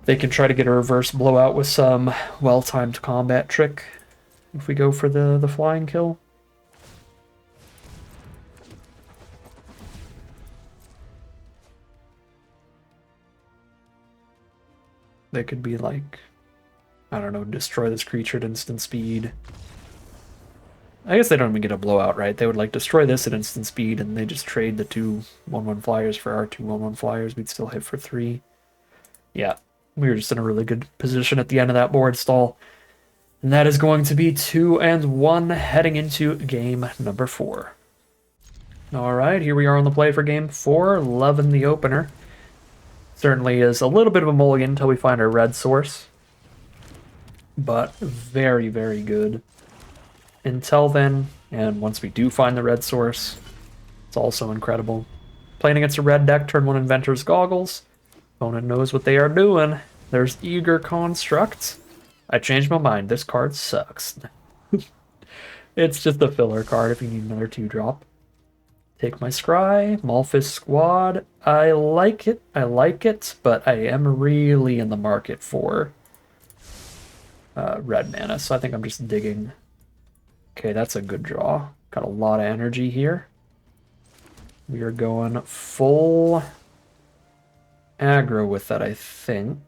They can try to get a reverse blowout with some well-timed combat trick if we go for the flying kill. They could be like, I don't know, destroy this creature at instant speed. I guess they don't even get a blowout, right? They would like destroy this at instant speed and they just trade the 2 1/1 flyers for our 2 1/1 flyers. We'd still hit for 3. Yeah, we were just in a really good position at the end of that board stall. And that is going to be 2-1 heading into game number 4. All right, here we are on the play for game 4. Loving the opener. Certainly is a little bit of a mulligan until we find our red source. But very, very good. Until then, and once we do find the red source, it's also incredible. Playing against a red deck, turn 1 Inventor's Goggles. Opponent knows what they are doing. There's Eager Construct. I changed my mind. This card sucks. It's just a filler card if you need another 2-drop. Take my Scry, Malphus Squad. I like it, but I am really in the market for red mana, so I think I'm just digging. Okay, that's a good draw. Got a lot of energy here. We are going full aggro with that, I think.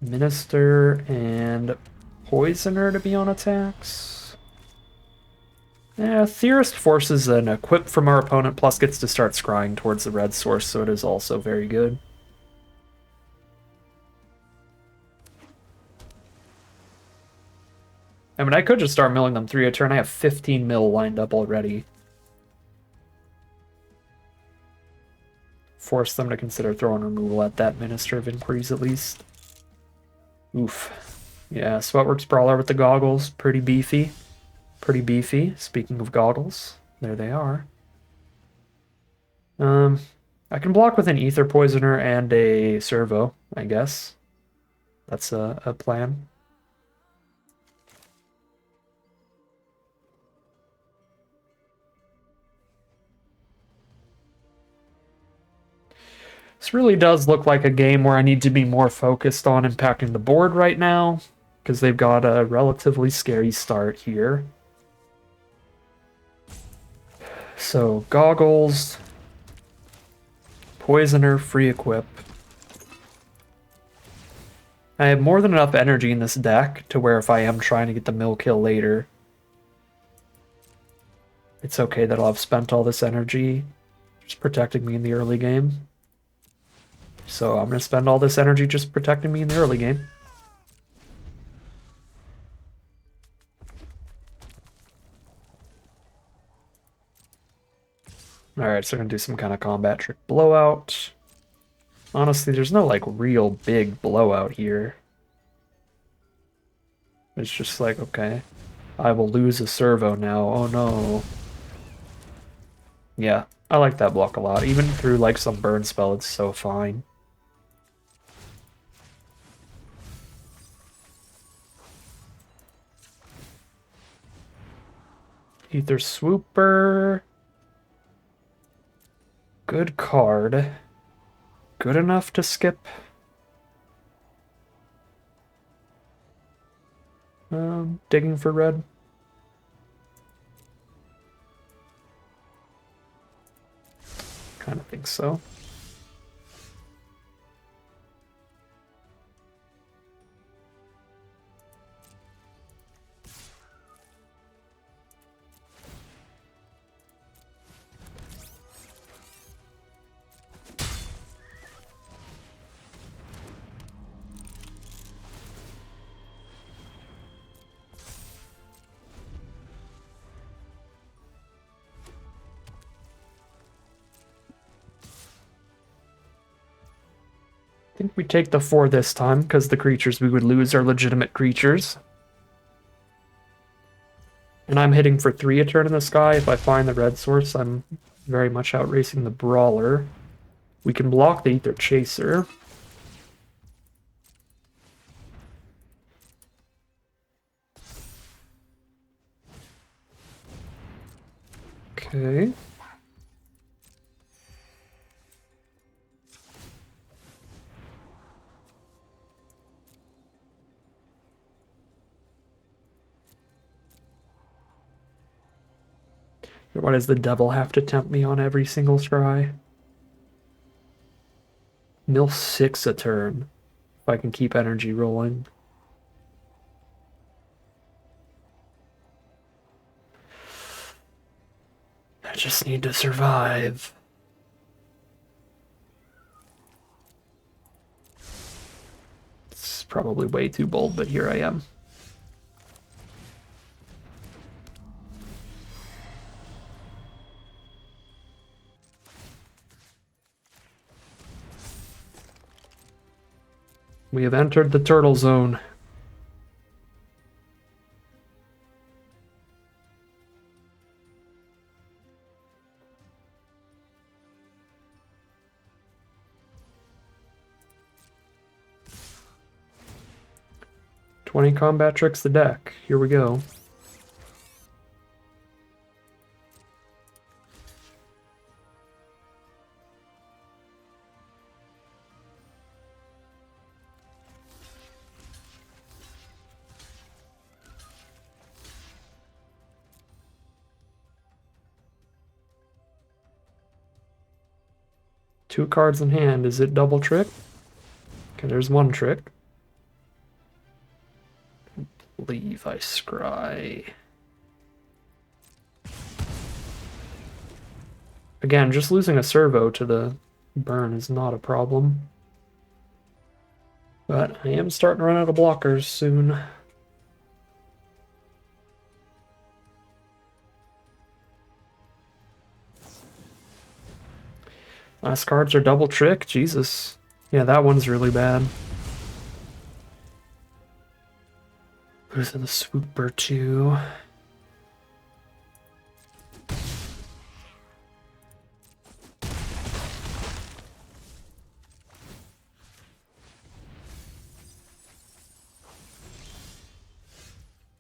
Minister and Poisoner to be on attacks. Yeah, Theorist forces an equip from our opponent, plus gets to start scrying towards the red source, so it is also very good. I mean, I could just start milling them 3 a turn. I have 15 mil lined up already. Force them to consider throwing removal at that Minister of Inquiries at least. Oof. Yeah, Sweatworks Brawler with the goggles. Pretty beefy. Pretty beefy. Speaking of goggles, there they are. I can block with an Ether Poisoner and a Servo, I guess. That's a plan. This really does look like a game where I need to be more focused on impacting the board right now, because they've got a relatively scary start here. So, Goggles, Poisoner, free equip. I have more than enough energy in this deck to where if I am trying to get the mill kill later, it's okay that I'll have spent all this energy just protecting me in the early game. So I'm going to spend all this energy just protecting me in the early game. Alright, so I'm going to do some kind of combat trick blowout. Honestly, there's no, like, real big blowout here. It's just like, okay, I will lose a servo now. Oh no. Yeah, I like that block a lot. Even through, like, some burn spell, it's so fine. Ether Swooper. Good card. Good enough to skip. Digging for red. Kind of think so. I think we take the 4 this time, because the creatures we would lose are legitimate creatures. And I'm hitting for 3 a turn in the sky. If I find the red source, I'm very much outracing the Brawler. We can block the Ether Chaser. Okay. Why does the devil have to tempt me on every single scry? Mill 6 a turn. If I can keep energy rolling. I just need to survive. It's probably way too bold, but here I am. We have entered the turtle zone. "20 combat tricks the deck." Here we go. Two cards in hand. Is it double trick? Okay, there's one trick. I believe I scry. Again, just losing a servo to the burn is not a problem. But I am starting to run out of blockers soon. Last cards are double trick. Jesus. Yeah, that one's really bad. Who's in the swooper too?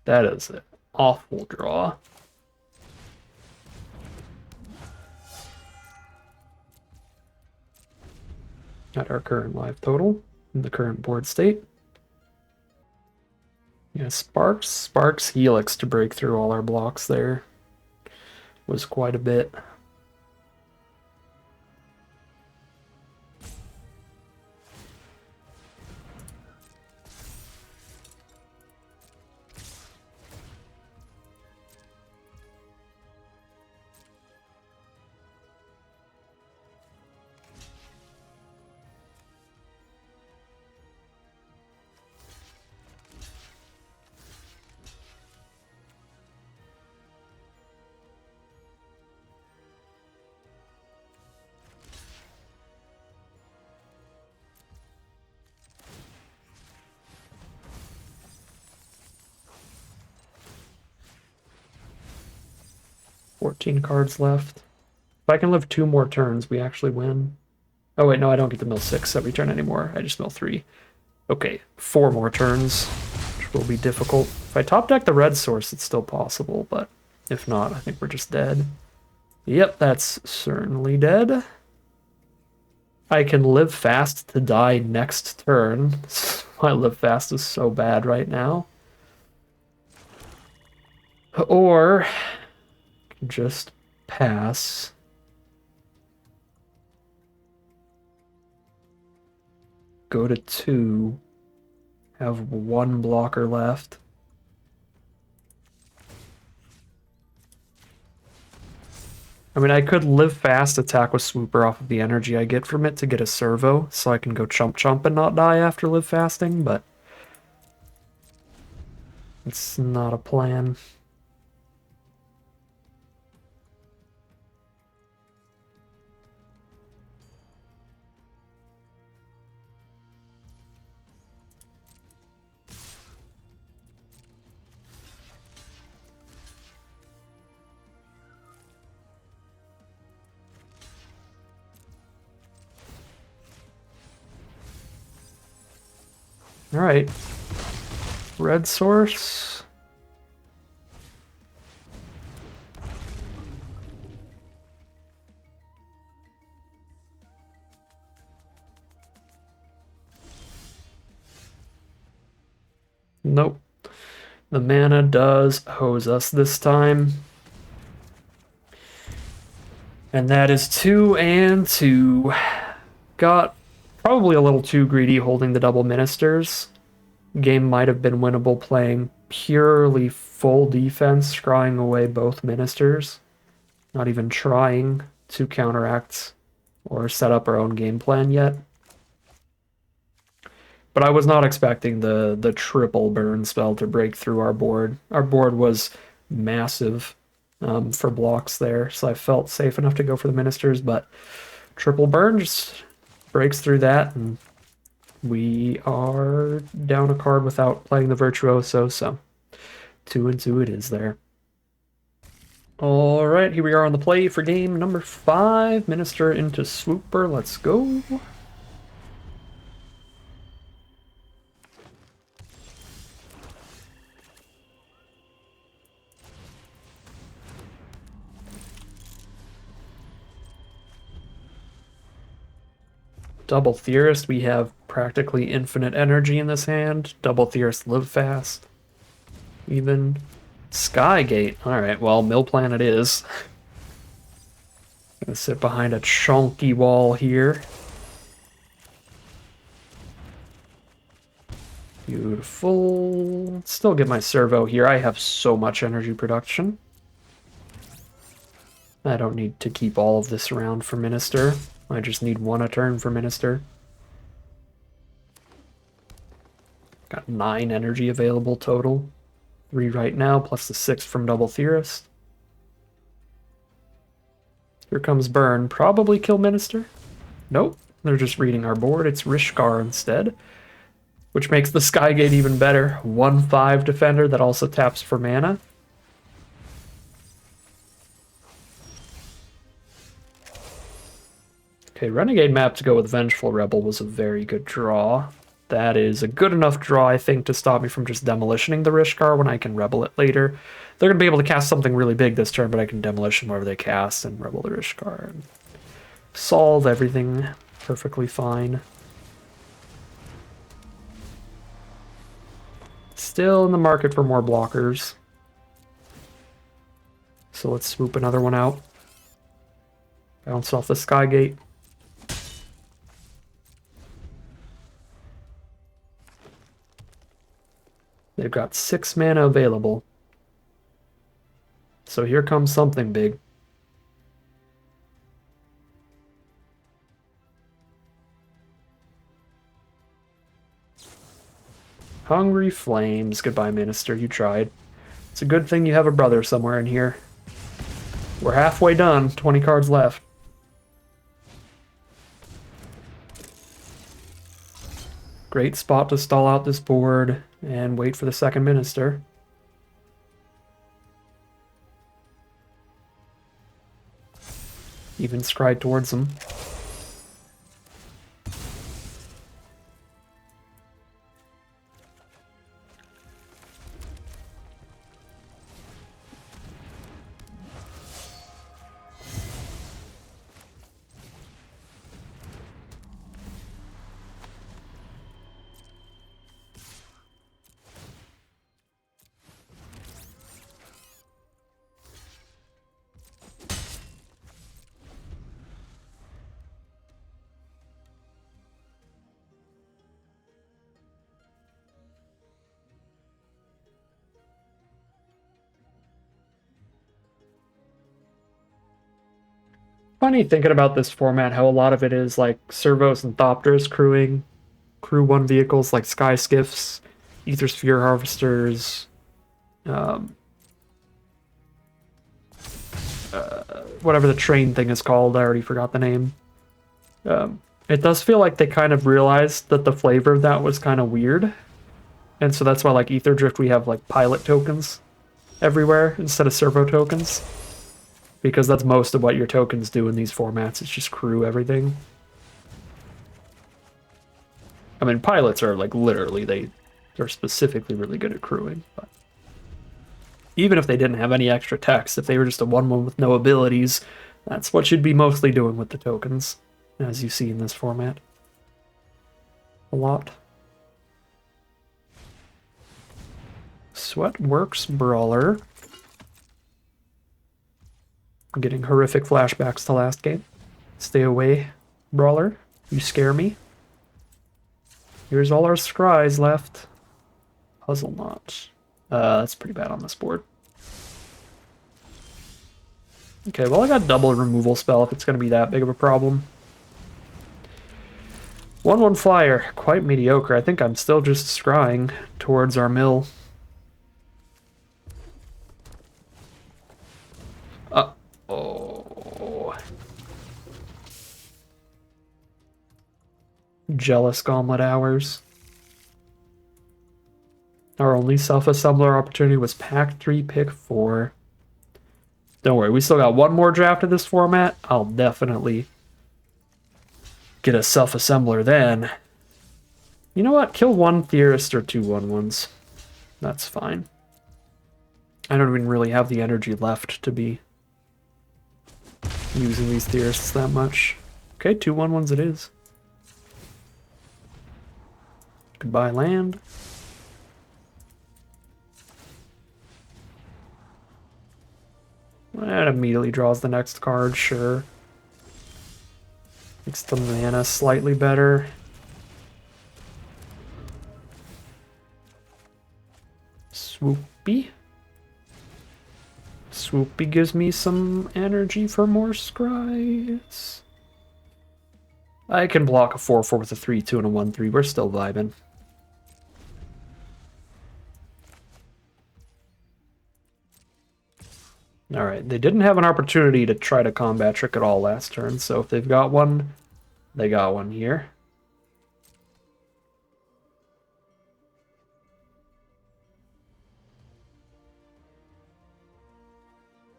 That is an awful draw. At our current live total, in the current board state. Yeah, Sparks Helix to break through all our blocks there was quite a bit. $14 cards left. If I can live 2 more turns, we actually win. Oh wait, no, I don't get to mill 6 every turn anymore. I just mill 3. Okay, 4 more turns, which will be difficult. If I top deck the red source, it's still possible, but if not, I think we're just dead. Yep, that's certainly dead. I can live fast to die next turn. My live fast is so bad right now. Or just pass. Go to 2. Have 1 blocker left. I mean, I could live fast, attack with Swooper off of the energy I get from it to get a servo, so I can go chump and not die after live fasting, but it's not a plan. All right, red source. Nope. The mana does hose us this time. And that is 2 and 2. Got probably a little too greedy holding the double ministers. Game might have been winnable playing purely full defense, scrying away both ministers. Not even trying to counteract or set up our own game plan yet. But I was not expecting the triple burn spell to break through our board. Our board was massive for blocks there, so I felt safe enough to go for the ministers, but triple burn just breaks through that, and we are down a card without playing the Virtuoso, so 2 and 2 it is there. Alright, here we are on the play for game number 5. Minister into Swooper, let's go. Double Theorist, we have practically infinite energy in this hand. Double Theorist live fast. Even Skygate. Alright, well, Mill Plan it is. Gonna sit behind a chunky wall here. Beautiful. Still get my servo here. I have so much energy production. I don't need to keep all of this around for Minister. I just need 1 a turn for Minister. Got 9 energy available total. 3 right now, plus the 6 from Double Theorist. Here comes Burn. Probably kill Minister. Nope, they're just reading our board. It's Rishkar instead, which makes the Skygate even better. 1/5 defender that also taps for mana. Okay, Renegade map to go with Vengeful Rebel was a very good draw. That is a good enough draw, I think, to stop me from just demolitioning the Rishkar when I can Rebel it later. They're going to be able to cast something really big this turn, but I can demolition whatever they cast and Rebel the Rishkar and solve everything perfectly fine. Still in the market for more blockers. So let's swoop another one out. Bounce off the Skygate. They've got 6 mana available. So here comes something big. Hungry Flames. Goodbye, Minister. You tried. It's a good thing you have a brother somewhere in here. We're halfway done. 20 cards left. Great spot to stall out this board and wait for the second Minister. Even scry towards him. Funny thinking about this format, how a lot of it is like servos and thopters crew 1 vehicles like Sky Skiffs, Ether Sphere Harvesters, whatever the train thing is called, I already forgot the name. It does feel like they kind of realized that the flavor of that was kind of weird. And so that's why like Ether Drift we have like pilot tokens everywhere instead of servo tokens. Because that's most of what your tokens do in these formats, is just crew everything. I mean, pilots are like literally, they're specifically really good at crewing. But even if they didn't have any extra text, if they were just a 1/1 with no abilities, that's what you'd be mostly doing with the tokens, as you see in this format. A lot. Sweatworks Brawler. I'm getting horrific flashbacks to last game. Stay away, brawler. You scare me. Here's all our scries left. Puzzle knot. That's pretty bad on this board. Okay, well I got double removal spell if it's going to be that big of a problem. 1/1 flyer, quite mediocre. I think I'm still just scrying towards our mill. Uh-oh. Jealous Gauntlet Hours. Our only self-assembler opportunity was pack 3, pick 4. Don't worry, we still got one more draft of this format. I'll definitely get a self-assembler then. You know what? Kill one Theorist or 2 1/1s. That's fine. I don't even really have the energy left to be using these Theorists that much. Okay, 2 1/1s it is. Goodbye, land. That immediately draws the next card, sure. Makes the mana slightly better. Swoopy. Swoopy gives me some energy for more scries. I can block a 4/4 with a 3/2 and a 1/3. We're still vibing. Alright, they didn't have an opportunity to try to combat trick at all last turn, so if they've got one, they got one here.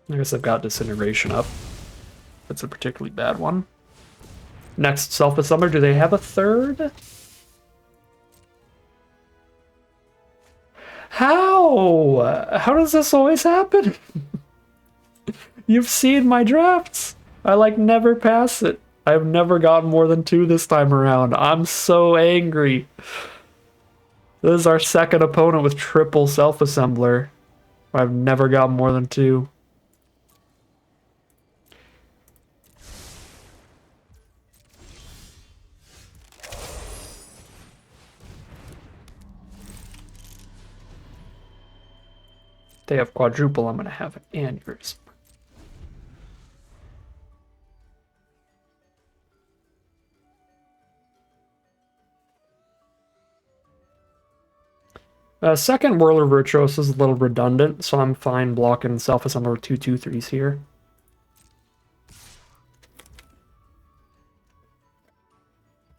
I guess I've got Disintegration up. That's a particularly bad one. Next self-assembler, do they have a third? How? How does this always happen? You've seen my drafts. I like never pass it. I've never gotten more than 2 this time around. I'm so angry. This is our second opponent with triple self-assembler. I've never gotten more than 2. If they have quadruple, I'm gonna have an aneurysm. Second Whirler Virtuoso is a little redundant, so I'm fine blocking self-assembler with 2 2/3s here.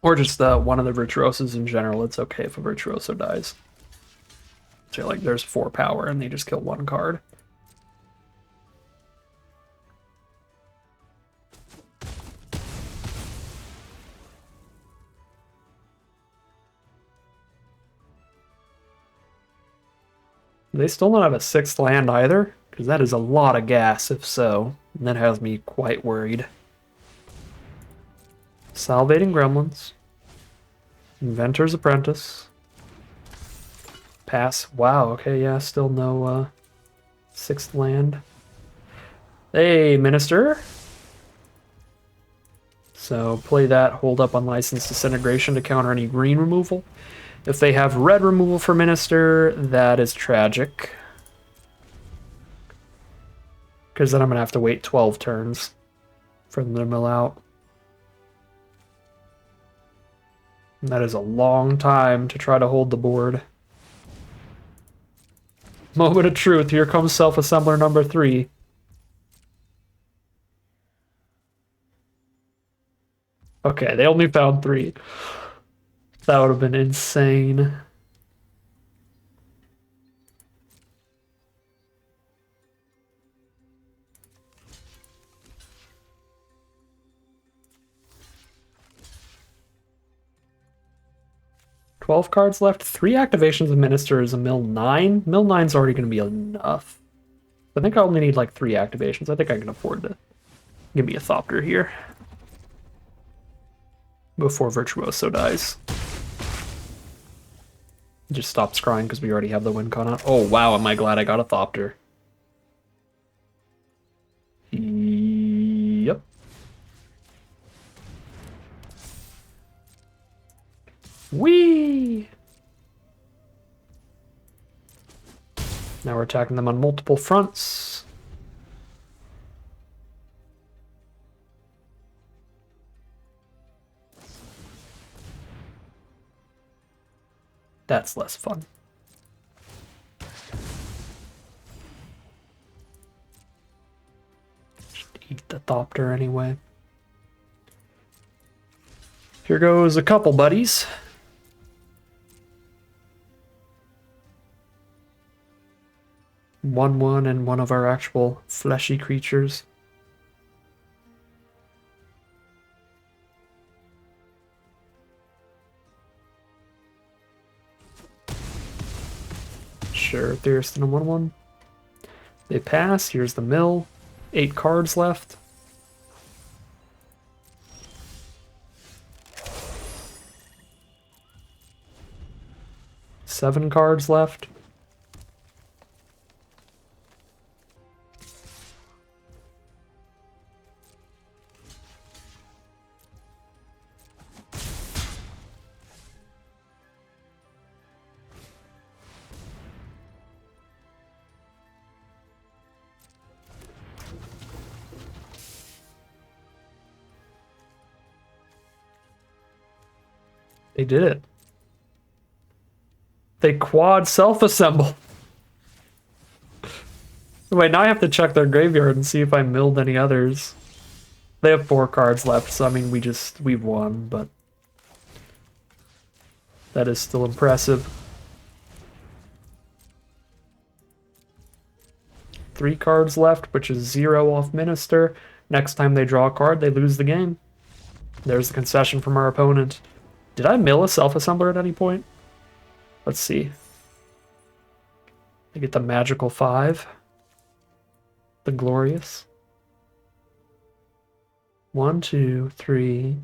Or just one of the Virtuosos in general. It's okay if a Virtuoso dies. So like there's 4 power and they just kill 1 card. They still don't have a 6th land either, because that is a lot of gas if so, and that has me quite worried. Salivating Gremlins. Inventor's Apprentice. Pass. Wow, okay, yeah, still no 6th land. Hey, Minister. So play that, hold up Unlicensed Disintegration to counter any green removal. If they have red removal for Minister, that is tragic. Because then I'm going to have to wait 12 turns for them to mill out. And that is a long time to try to hold the board. Moment of truth, here comes self-assembler number 3. Okay, they only found 3. That would have been insane. $12 cards left. 3 activations of Minister is a mill 9. Mill 9's already going to be enough. I think I only need like 3 activations. I think I can afford to give me a Thopter here before Virtuoso dies. Just stop scrying because we already have the win con on. Oh wow, am I glad I got a Thopter. Whee! Now we're attacking them on multiple fronts. That's less fun. Just eat the Thopter anyway. Here goes a couple buddies. One and one of our actual fleshy creatures. Sure, Thurston and 1/1. They pass. Here's the mill. 8 cards left. Seven cards left. They did it. They quad self-assemble. Wait, now I have to check their graveyard and see if I milled any others. They have 4 cards left, so I mean, we've won, but that is still impressive. 3 cards left, which is 0 off Minister. Next time they draw a card, they lose the game. There's the concession from our opponent. Did I mill a self-assembler at any point? Let's see. I get the magical 5. The glorious. 1, 2, 3,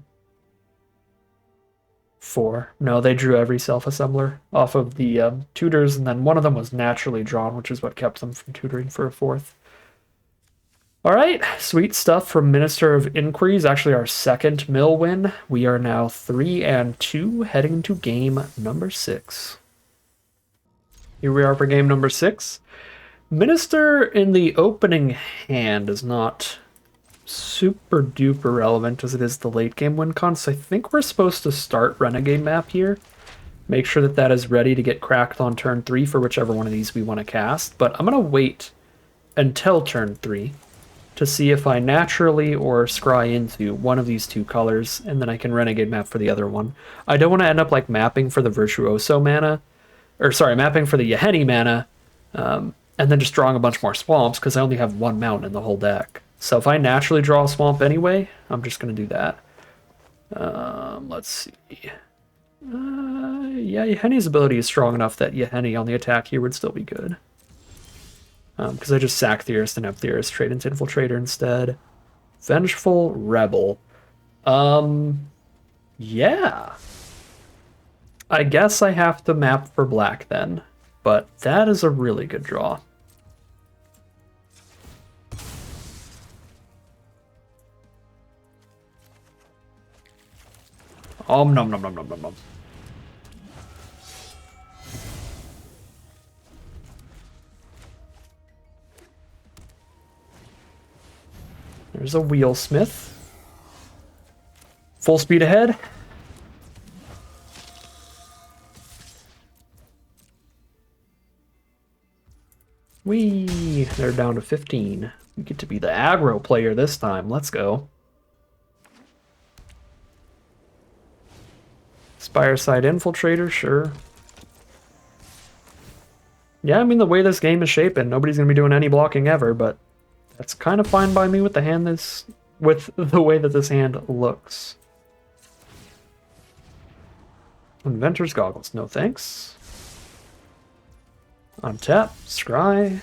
4. No, they drew every self-assembler off of the tutors, and then one of them was naturally drawn, which is what kept them from tutoring for a 4th. All right, sweet stuff from Minister of Inquiries. Actually, our second mill win. We are now 3-2, heading into game number 6. Here we are for game number 6. Minister in the opening hand is not super duper relevant as it is the late game win con, so I think we're supposed to start Renegade Map here. Make sure that that is ready to get cracked on turn 3 for whichever one of these we want to cast, but I'm going to wait until turn 3 to see if I naturally or scry into one of these 2 colors, and then I can Renegade Map for the other one. I don't want to end up like mapping for the Virtuoso mana, or sorry, mapping for the Yahenni mana, and then just drawing a bunch more swamps, because I only have 1 mountain in the whole deck. So if I naturally draw a swamp anyway, I'm just going to do that. Let's see. Yeah, Yahenni's ability is strong enough that Yahenni on the attack here would still be good. Because I just sack Theorist and have Theorist trade into Infiltrator instead. Vengeful Rebel. Yeah. I guess I have to map for black then. But that is a really good draw. Nom nom nom nom nom nom. There's a Wheelsmith. Full speed ahead. Whee! They're down to 15. We get to be the aggro player this time. Let's go. Spireside Infiltrator, sure. Yeah, I mean, the way this game is shaping, nobody's going to be doing any blocking ever, but that's kind of fine by me with the hand with the way that this hand looks. Inventor's Goggles, no thanks. Untap, Scry.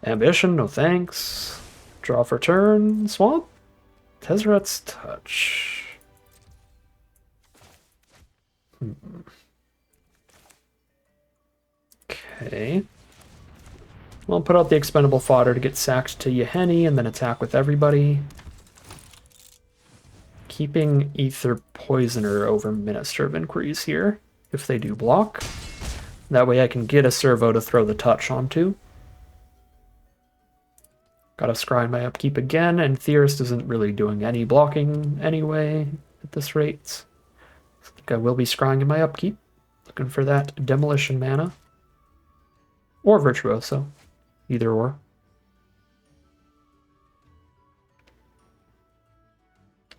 Ambition, no thanks. Draw for turn, Swamp. Tezzeret's Touch. Okay. Well, I'll put out the expendable fodder to get sacked to Yahenni and then attack with everybody. keeping Ether Poisoner over Minister of Inquiries here, if they do block. That way I can get a servo to throw the touch onto. Gotta scry my upkeep again, and Theorist isn't really doing any blocking anyway at this rate. I think I will be scrying in my upkeep. Looking for that Demolition mana. Or Virtuoso. Either or.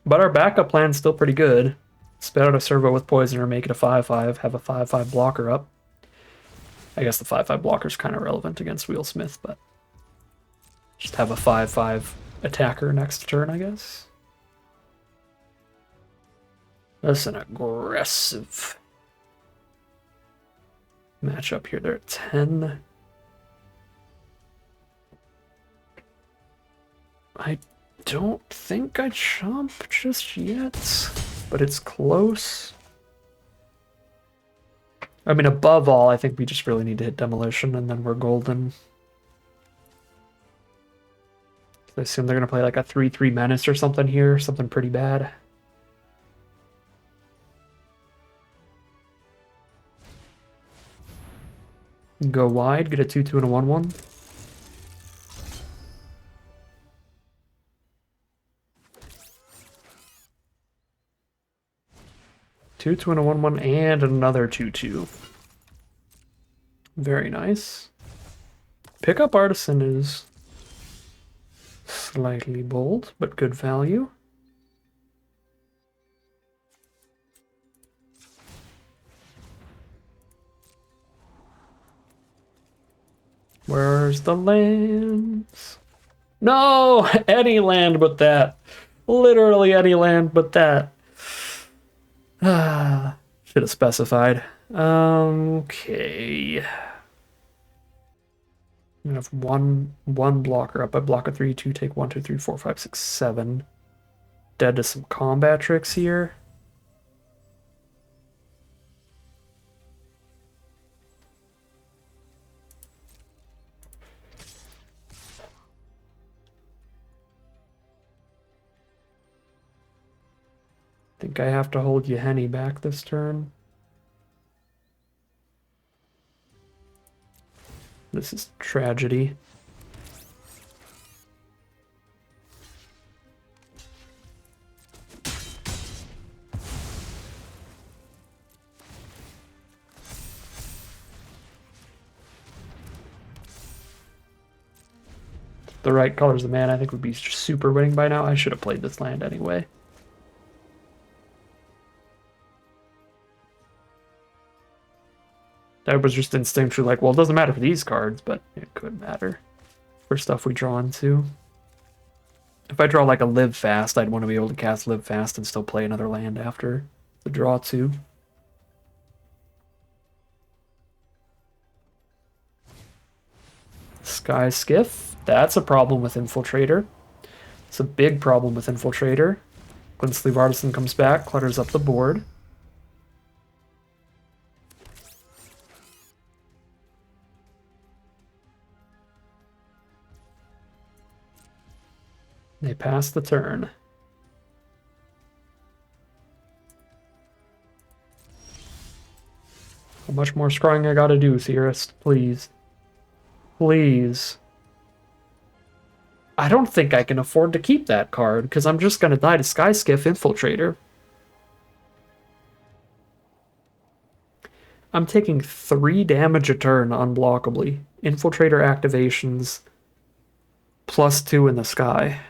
But our backup plan's still pretty good. Spit out a servo with Poisoner, make it a 5/5, have a 5/5 blocker up. I guess the 5/5 blocker's kind of relevant against Wheelsmith, but just have a 5/5 attacker next turn, I guess. That's an aggressive matchup here. They're at 10. I don't think I chomp just yet, but it's close. I mean, above all, I think we just really need to hit Demolition, and then we're golden. I assume they're going to play like a 3/3 Menace or something here, something pretty bad. Go wide, get a 2/2 and a 1/1. Two, 2 and a 1/1, and another 2/2. Very nice. Pickup Artisan is slightly bold, but good value. Where's the lands? No! Any land but that. Literally any land but that. Should have specified. Okay. I'm gonna have one blocker up. I block a 3/2, take 1, 2, 3, 4, 5, 6, 7. Dead to some combat tricks here. Think I have to hold Yahenni back this turn. This is tragedy. The right colors of mana, I think would be super winning by now. I should have played this land anyway. I was just instinctually like, well, it doesn't matter for these cards, but it could matter for stuff we draw into. If I draw like a Live Fast, I'd want to be able to cast Live Fast and still play another land after the draw too. Sky Skiff, that's a problem with Infiltrator. It's a big problem with Infiltrator. Glint-Sleeve Artisan comes back, clutters up the board. They pass the turn. How much more scrying I gotta do, Theorist? Please. Please. I don't think I can afford to keep that card, because I'm just gonna die to Skyskiff Infiltrator. I'm taking 3 damage a turn unblockably. Infiltrator activations, +2 in the sky.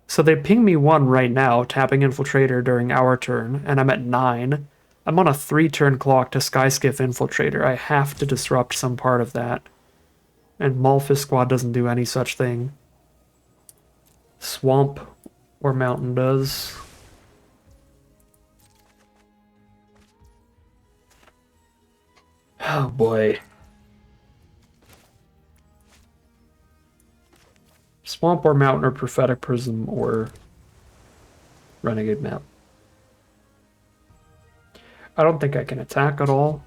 So they ping me 1 right now, tapping Infiltrator during our turn, and I'm at 9. I'm on a 3-turn clock to Skyskiff Infiltrator. I have to disrupt some part of that. And Malphus Squad doesn't do any such thing. Swamp or Mountain does. Oh boy. Swamp or Mountain or Prophetic Prism or Renegade Map. I don't think I can attack at all.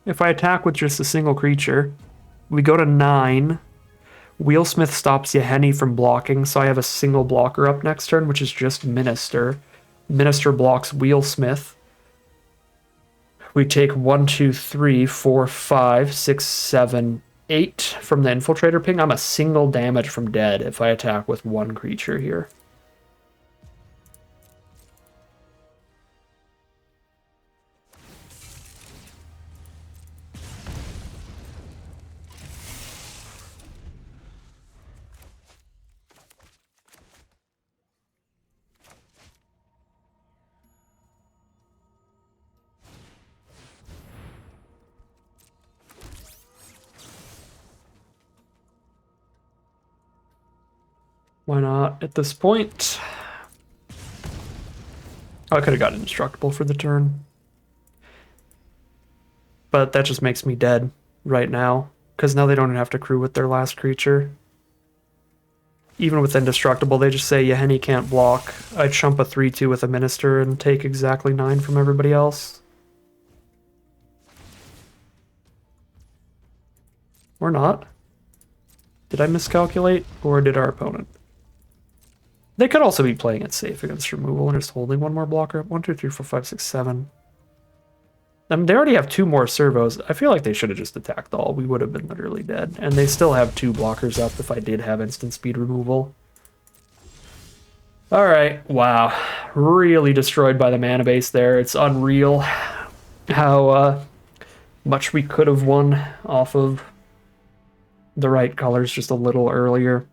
If I attack with just a single creature, we go to 9. Wheelsmith stops Yahenni from blocking, so I have a single blocker up next turn, which is just Minister. Minister blocks Wheelsmith. We take 1, 2, 3, 4, 5, 6, 7, 8 from the Infiltrator ping. I'm a single damage from dead if I attack with one creature here. Why not at this point? Oh, I could have gotten Indestructible for the turn. But that just makes me dead right now, because now they don't have to crew with their last creature. Even with Indestructible, they just say Yahenni can't block. I chump a 3-2 with a Minister and take exactly 9 from everybody else. Or not. Did I miscalculate, or did our opponent? They could also be playing it safe against removal and just holding one more blocker. 1, 2, 3, 4, 5, 6, 7. I mean, they already have 2 more servos. I feel like they should have just attacked all. We would have been literally dead. And they still have 2 blockers up if I did have instant speed removal. Alright, wow. Really destroyed by the mana base there. It's unreal how much we could have won off of the right colors just a little earlier.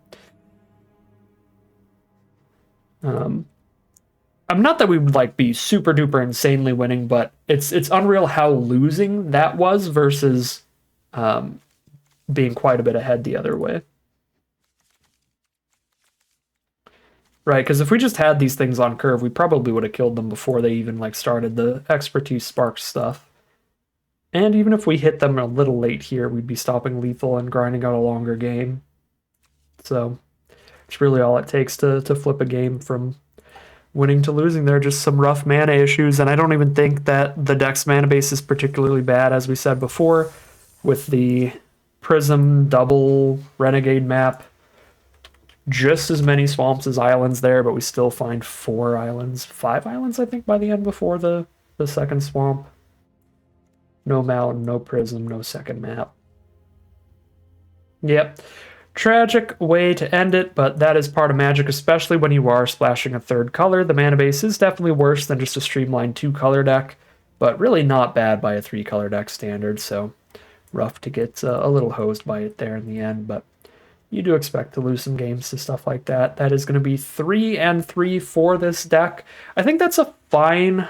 I'm not that we would like be super duper insanely winning, but it's unreal how losing that was versus being quite a bit ahead the other way. Right, because if we just had these things on curve, we probably would have killed them before they even like started the expertise spark stuff. And even if we hit them a little late here, we'd be stopping lethal and grinding out a longer game. So it's really all it takes to flip a game from winning to losing. There are just some rough mana issues, and I don't even think that the deck's mana base is particularly bad, as we said before, with the Prism double Renegade map. Just as many swamps as islands there, but we still find 4 islands. 5 islands, I think, by the end before the second swamp. No mountain, no prism, no second map. Yep. Tragic way to end it, but that is part of Magic, especially when you are splashing a 3rd color. The mana base is definitely worse than just a streamlined 2-color deck, but really not bad by a 3-color deck standard, so rough to get a little hosed by it there in the end, but you do expect to lose some games to stuff like that. That is going to be 3-3 for this deck. I think that's a fine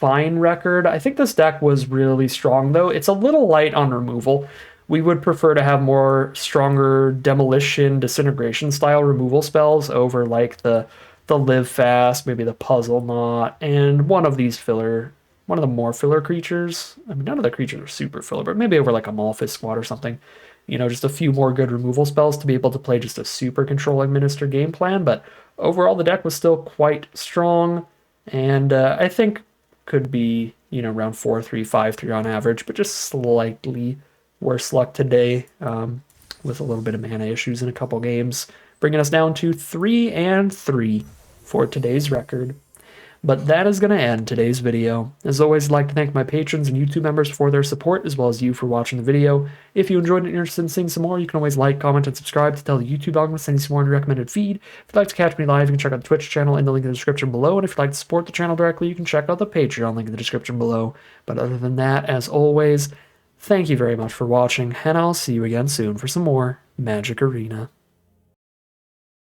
record. I think this deck was really strong, though. It's a little light on removal. We would prefer to have more stronger demolition, disintegration style removal spells over like the live fast, maybe the puzzle knot, and one of the more filler creatures. I mean, none of the creatures are super filler, but maybe over like a Malphite squad or something. You know, just a few more good removal spells to be able to play just a super controlling Minister game plan. But overall, the deck was still quite strong, and I think could be, you know, around 4-3, 5-3 on average, but just slightly worse luck today with a little bit of mana issues in a couple games, bringing us down to 3-3 for today's record. But that is going to end today's video. As always, I'd like to thank my patrons and YouTube members for their support, as well as you for watching the video. If you enjoyed it and you're interested in seeing some more, you can always like, comment, and subscribe to tell the YouTube algorithm to send you some more in your recommended feed. If you'd like to catch me live, you can check out the Twitch channel in the link in the description below. And if you'd like to support the channel directly, you can check out the Patreon link in the description below. But other than that, as always, thank you very much for watching, and I'll see you again soon for some more Magic Arena.